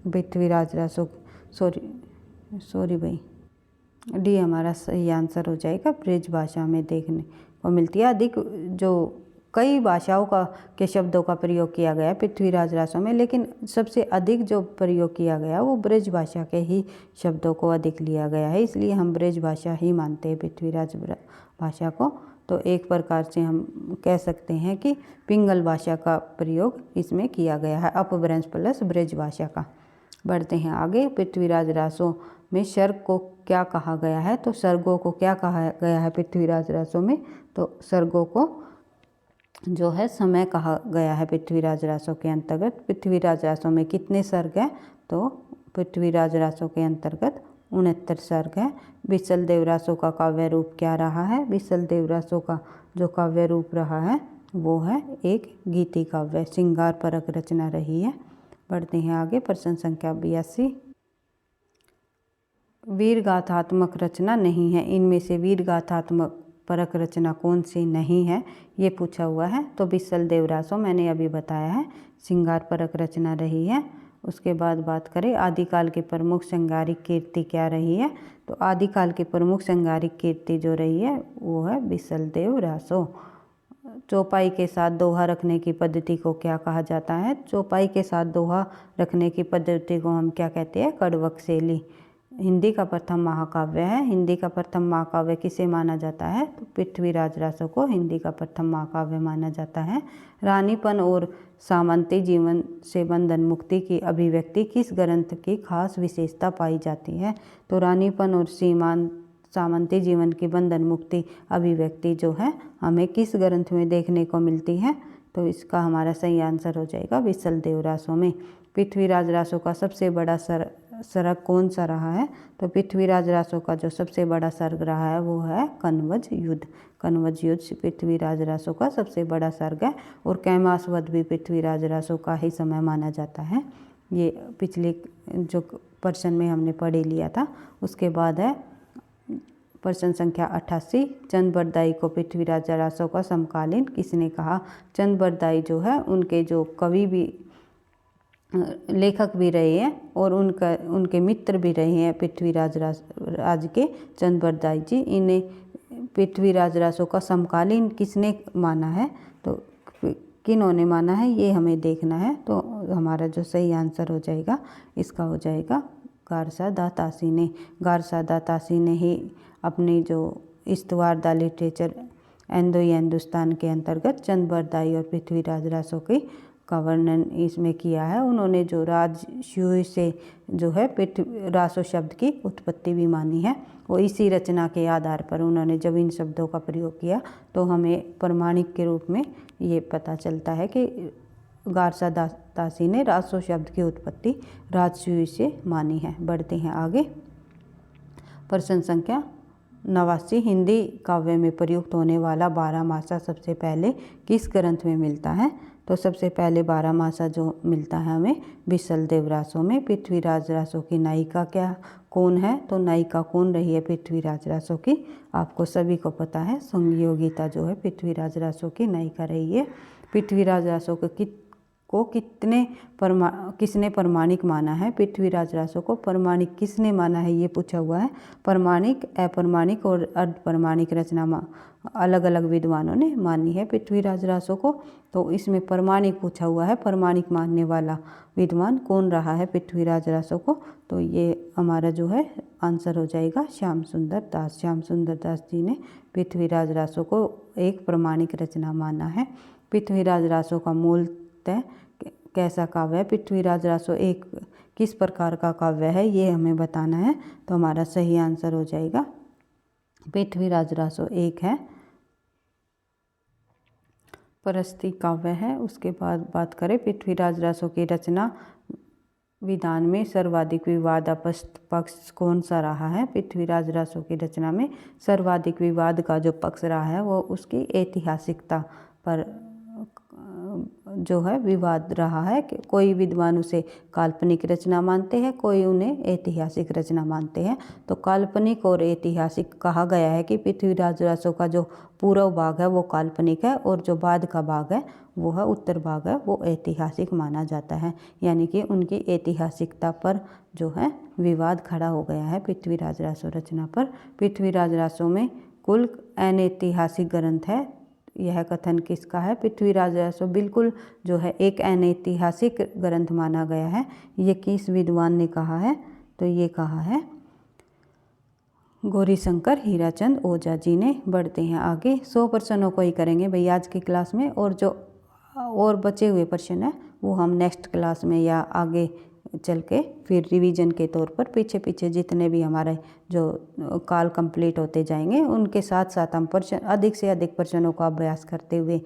पृथ्वीराज रासो सॉरी भाई डी हमारा सही आंसर हो जाएगा। ब्रज भाषा में देखने को मिलती है। अधिक जो कई भाषाओं के शब्दों का प्रयोग किया गया पृथ्वीराज रासों में, लेकिन सबसे अधिक जो प्रयोग किया गया वो ब्रज भाषा के ही शब्दों को अधिक लिया गया है, इसलिए हम ब्रज भाषा ही मानते हैं पृथ्वीराज भाषा को। तो एक प्रकार से हम कह सकते हैं कि पिंगल भाषा का प्रयोग इसमें किया गया है, अपभ्रंश प्लस ब्रज भाषा का। बढ़ते हैं आगे। पृथ्वीराज रासों में सर्ग को क्या कहा गया है? तो सर्गों को क्या कहा गया है पृथ्वीराज रासों में? तो सर्गों को जो है समय कहा गया है पृथ्वीराज रासों के अंतर्गत। पृथ्वीराज रासों में कितने सर्ग हैं? तो पृथ्वीराज रासों के अंतर्गत 69 सर्ग है। विसल देव रासों का काव्य रूप क्या रहा है? विसल देव रासों का जो काव्य रूप रहा है वो है एक गीति काव्य, श्रृंगार परक रचना रही है। बढ़ते हैं आगे। प्रश्न संख्या 82। वीर गाथात्मक रचना नहीं है। इनमें से वीर गाथात्मक परक रचना कौन सी नहीं है, ये पूछा हुआ है। तो बिसल देवरासो मैंने अभी बताया है, श्रृंगार परक रचना रही है। उसके बाद बात करें आदिकाल की प्रमुख श्रृंगारिक कीर्ति क्या रही है, तो आदिकाल की प्रमुख श्रृंगारिक कीर्ति जो रही है वो है बिसल देवरासो। चौपाई के साथ दोहा रखने की पद्धति को क्या कहा जाता है, चौपाई के साथ दोहा रखने की पद्धति को हम क्या कहते हैं, कड़वक शैली। हिंदी का प्रथम महाकाव्य है। हिंदी का प्रथम महाकाव्य किसे माना जाता है, तो पृथ्वीराज रासो को हिंदी का प्रथम महाकाव्य माना जाता है। रानीपन और सामंती जीवन से बंधन मुक्ति की अभिव्यक्ति किस ग्रंथ की खास विशेषता पाई जाती है, तो रानीपन और सामंती जीवन की बंधन मुक्ति अभिव्यक्ति जो है हमें किस ग्रंथ में देखने को मिलती है, तो इसका हमारा सही आंसर हो जाएगा बिसल देवरासो में। पृथ्वीराज रासो का सबसे बड़ा सर्ग कौन सा रहा है, तो पृथ्वीराज रासो का जो सबसे बड़ा सर्ग रहा है वो है कनवज युद्ध। कनवज युद्ध पृथ्वीराज रासो का सबसे बड़ा सर्ग है। और कैमास वध भी पृथ्वीराज रासो का ही समय माना जाता है। ये पिछले जो प्रश्न में हमने पढ़ लिया था। उसके बाद है प्रश्न संख्या 88, चंद बरदाई को पृथ्वीराज रासो का समकालीन किसने कहा। चंद बरदाई जो है उनके जो कवि भी लेखक भी रहे हैं और उनके मित्र भी रहे हैं पृथ्वीराज राज के चंद बरदाई जी। इन्हें पृथ्वीराज रासो का समकालीन किसने माना है, तो किन्होंने माना है ये हमें देखना है। तो हमारा जो सही आंसर हो जाएगा इसका हो जाएगा गारसा दातासी ने। गारसा दातासी ने ही अपनी जो इस्तवारदा लिटरेचर हिंदुस्तान के अंतर्गत चंद बरदाई और पृथ्वीराज रासो की का वर्णन इसमें किया है। उन्होंने जो राजसूय से जो है रासो शब्द की उत्पत्ति भी मानी है। वो इसी रचना के आधार पर उन्होंने जब इन शब्दों का प्रयोग किया तो हमें प्रमाणिक के रूप में ये पता चलता है कि गारसा दातासी ने रासो शब्द की उत्पत्ति राजसूय से मानी है। बढ़ते हैं आगे। प्रश्न संख्या 89, हिंदी काव्य में प्रयुक्त होने वाला बारहमासा सबसे पहले किस ग्रंथ में मिलता है, तो सबसे पहले बारहमासा जो मिलता है हमें बिसल देवरासो में। पृथ्वीराज रासो की नायिका कौन है, तो नायिका कौन रही है पृथ्वीराज रासो की, आपको सभी को पता है, संयोगिता जो है पृथ्वीराज रासो की नायिका रही है। पृथ्वीराज रासो को किसने प्रमाणिक माना है, पृथ्वीराज रासो को प्रमाणिक किसने माना है ये पूछा हुआ है। प्रमाणिक, अप्रमाणिक और अर्धप्रमाणिक रचना अलग अलग विद्वानों ने मानी है पृथ्वीराज रासो को। तो इसमें प्रमाणिक पूछा हुआ है, प्रमाणिक मानने वाला विद्वान कौन रहा है पृथ्वीराज रासो को, तो ये हमारा जो है आंसर हो जाएगा श्याम सुंदर दास। श्याम सुंदर दास जी ने पृथ्वीराज रासो को एक प्रमाणिक रचना माना है। पृथ्वीराज रासो का मूलतः कैसा काव्य है, पृथ्वीराज रासो एक किस प्रकार का काव्य है ये हमें बताना है। तो हमारा सही आंसर हो जाएगा पृथ्वीराज रासो एक है, परस्ती काव्य है। उसके बाद बात करें पृथ्वीराज रासो की रचना विधान में सर्वाधिक विवादास्पद पक्ष कौन सा रहा है। पृथ्वीराज रासो की रचना में सर्वाधिक विवाद का जो पक्ष रहा है वो उसकी ऐतिहासिकता पर जो है विवाद रहा है कि कोई विद्वान उसे काल्पनिक रचना मानते हैं, कोई उन्हें ऐतिहासिक रचना मानते हैं। तो काल्पनिक और ऐतिहासिक कहा गया है कि पृथ्वीराज रासो का जो पूर्व भाग है वो काल्पनिक है और जो बाद का भाग है वो है उत्तर भाग है वो ऐतिहासिक माना जाता है। यानी कि उनकी ऐतिहासिकता पर जो है विवाद खड़ा हो गया है पृथ्वीराज रासो रचना पर। पृथ्वीराज रासो में कुल अनैतिहासिक ग्रंथ है, यह कथन किसका है, पृथ्वीराज रासो बिल्कुल जो है एक अनैतिहासिक ग्रंथ माना गया है। ये किस विद्वान ने कहा है, तो ये कहा है गौरीशंकर हीराचंद ओझा जी ने। बढ़ते हैं आगे। 100 प्रश्नों को ही करेंगे भाई आज की क्लास में, और जो और बचे हुए प्रश्न हैं वो हम नेक्स्ट क्लास में या आगे चल के फिर रिवीजन के तौर पर पीछे पीछे जितने भी हमारे जो काल कंप्लीट होते जाएंगे उनके साथ साथ हम प्रश्न अधिक से अधिक प्रश्नों का अभ्यास करते हुए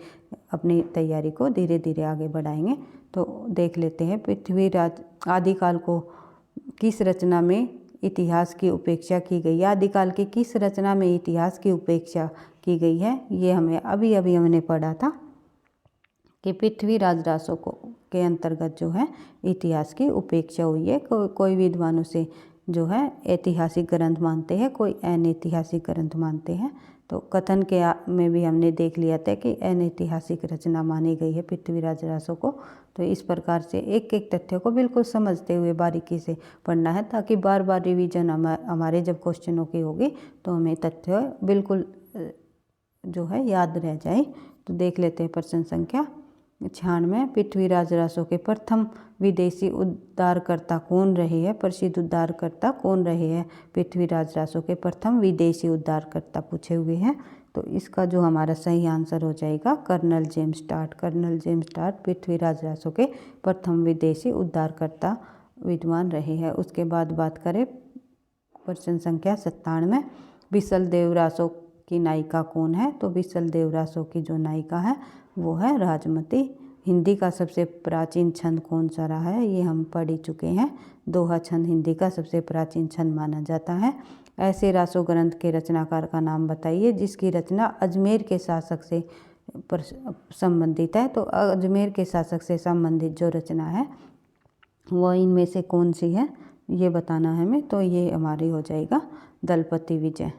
अपनी तैयारी को धीरे धीरे आगे बढ़ाएंगे। तो देख लेते हैं पृथ्वीराज आदिकाल को किस रचना में इतिहास की उपेक्षा की गई है। आदिकाल की किस रचना में इतिहास की उपेक्षा की गई है, ये हमें अभी अभी हमने पढ़ा था कि पृथ्वीराज रासो के अंतर्गत जो है इतिहास की उपेक्षा हुई है। कोई विद्वान उसे जो है ऐतिहासिक ग्रंथ मानते हैं, कोई अनैतिहासिक ग्रंथ मानते हैं। तो कथन के में भी हमने देख लिया था कि अनैतिहासिक रचना मानी गई है पृथ्वीराज रासो को। तो इस प्रकार से एक एक तथ्य को बिल्कुल समझते हुए बारीकी से पढ़ना है, ताकि बार बार रिवीजन हमारे जब क्वेश्चनों की होगी तो हमें तथ्य बिल्कुल जो है याद रह जाए। तो देख लेते हैं प्रश्न संख्या 96। पृथ्वीराज रासो के प्रथम विदेशी उद्धारकर्ता कौन रहे हैं? प्रसिद्ध उद्धारकर्ता कौन रहे हैं? पृथ्वीराज रासो के प्रथम विदेशी उद्धारकर्ता पूछे हुए हैं। तो इसका जो हमारा सही आंसर हो जाएगा कर्नल जेम्स टार्ट। कर्नल जेम्स टार्ट पृथ्वीराज रासो के प्रथम विदेशी उद्धारकर्ता विद्वान रहे हैं। उसके बाद बात करें प्रश्न संख्या 97। बिसल देव रासो की नायिका कौन है? तो बिसल देव रासो की जो नायिका है वो है राजमती। हिंदी का सबसे प्राचीन छंद कौन सा रहा है? ये हम पढ़ ही चुके हैं। दोहा छंद हिंदी का सबसे प्राचीन छंद माना जाता है। ऐसे रासो ग्रंथ के रचनाकार का नाम बताइए जिसकी रचना अजमेर के शासक से संबंधित है। तो अजमेर के शासक से संबंधित जो रचना है वह इनमें से कौन सी है ये बताना है हमें। तो ये हमारी हो जाएगा दलपति विजय।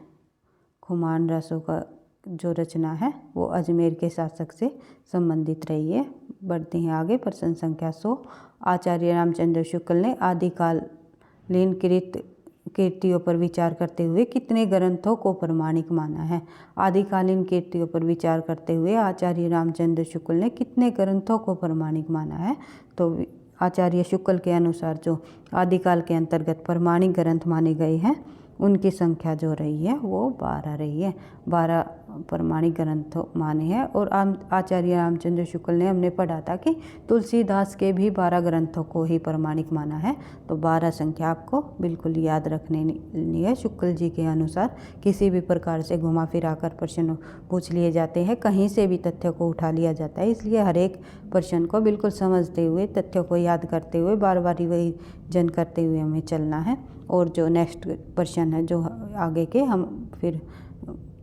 खुमान रासो का जो रचना है वो अजमेर के शासक से संबंधित रही है। बढ़ते हैं आगे प्रश्न संख्या 100। आचार्य रामचंद्र शुक्ल ने आदिकालीन कीर्तियों पर विचार करते हुए कितने ग्रंथों को प्रमाणिक माना है? आदिकालीन कीर्तियों पर विचार करते हुए आचार्य रामचंद्र शुक्ल ने कितने ग्रंथों को प्रमाणिक माना है? तो आचार्य शुक्ल के अनुसार जो आदिकाल के अंतर्गत प्रमाणिक ग्रंथ माने गए हैं उनकी संख्या जो रही है वो 12 रही है। 12 प्रमाणिक ग्रंथ माने हैं। और आचार्य रामचंद्र शुक्ल ने हमने पढ़ा था कि तुलसीदास के भी 12 ग्रंथों को ही प्रमाणिक माना है। तो 12 संख्या आपको बिल्कुल याद रखनी है। शुक्ल जी के अनुसार किसी भी प्रकार से घुमा फिरा कर प्रश्न पूछ लिए जाते हैं, कहीं से भी तथ्य को उठा लिया जाता है। इसलिए हर एक प्रश्न को बिल्कुल समझते हुए तथ्यों को याद करते हुए बार बार रिवीजन करते हुए हमें चलना है। और जो नेक्स्ट प्रश्न है जो आगे के हम फिर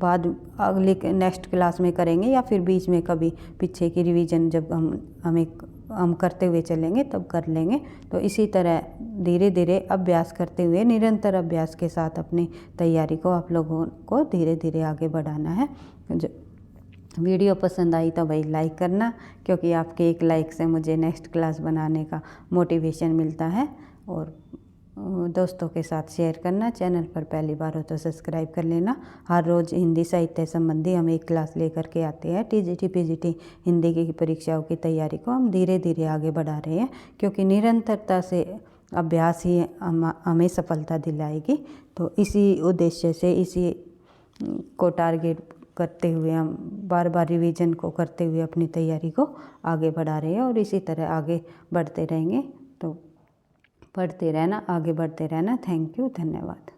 बाद अगले नेक्स्ट क्लास में करेंगे या फिर बीच में कभी पीछे की रिवीजन जब हम करते हुए चलेंगे तब कर लेंगे। तो इसी तरह धीरे धीरे अभ्यास करते हुए निरंतर अभ्यास के साथ अपनी तैयारी को आप लोगों को धीरे धीरे आगे बढ़ाना है। वीडियो पसंद आई तो भाई लाइक करना, क्योंकि आपके एक लाइक से मुझे नेक्स्ट क्लास बनाने का मोटिवेशन मिलता है। और दोस्तों के साथ शेयर करना। चैनल पर पहली बार हो तो सब्सक्राइब कर लेना। हर रोज़ हिंदी साहित्य संबंधी हम एक क्लास लेकर के आते हैं। टीजीटी पीजीटी हिंदी की परीक्षाओं की तैयारी को हम धीरे धीरे आगे बढ़ा रहे हैं, क्योंकि निरंतरता से अभ्यास ही हमें सफलता दिलाएगी। तो इसी उद्देश्य से इसी को टारगेट करते हुए हम बार बार रिवीजन को करते हुए अपनी तैयारी को आगे बढ़ा रहे हैं और इसी तरह आगे बढ़ते रहेंगे। तो पढ़ते रहना, आगे बढ़ते रहना। थैंक यू, धन्यवाद।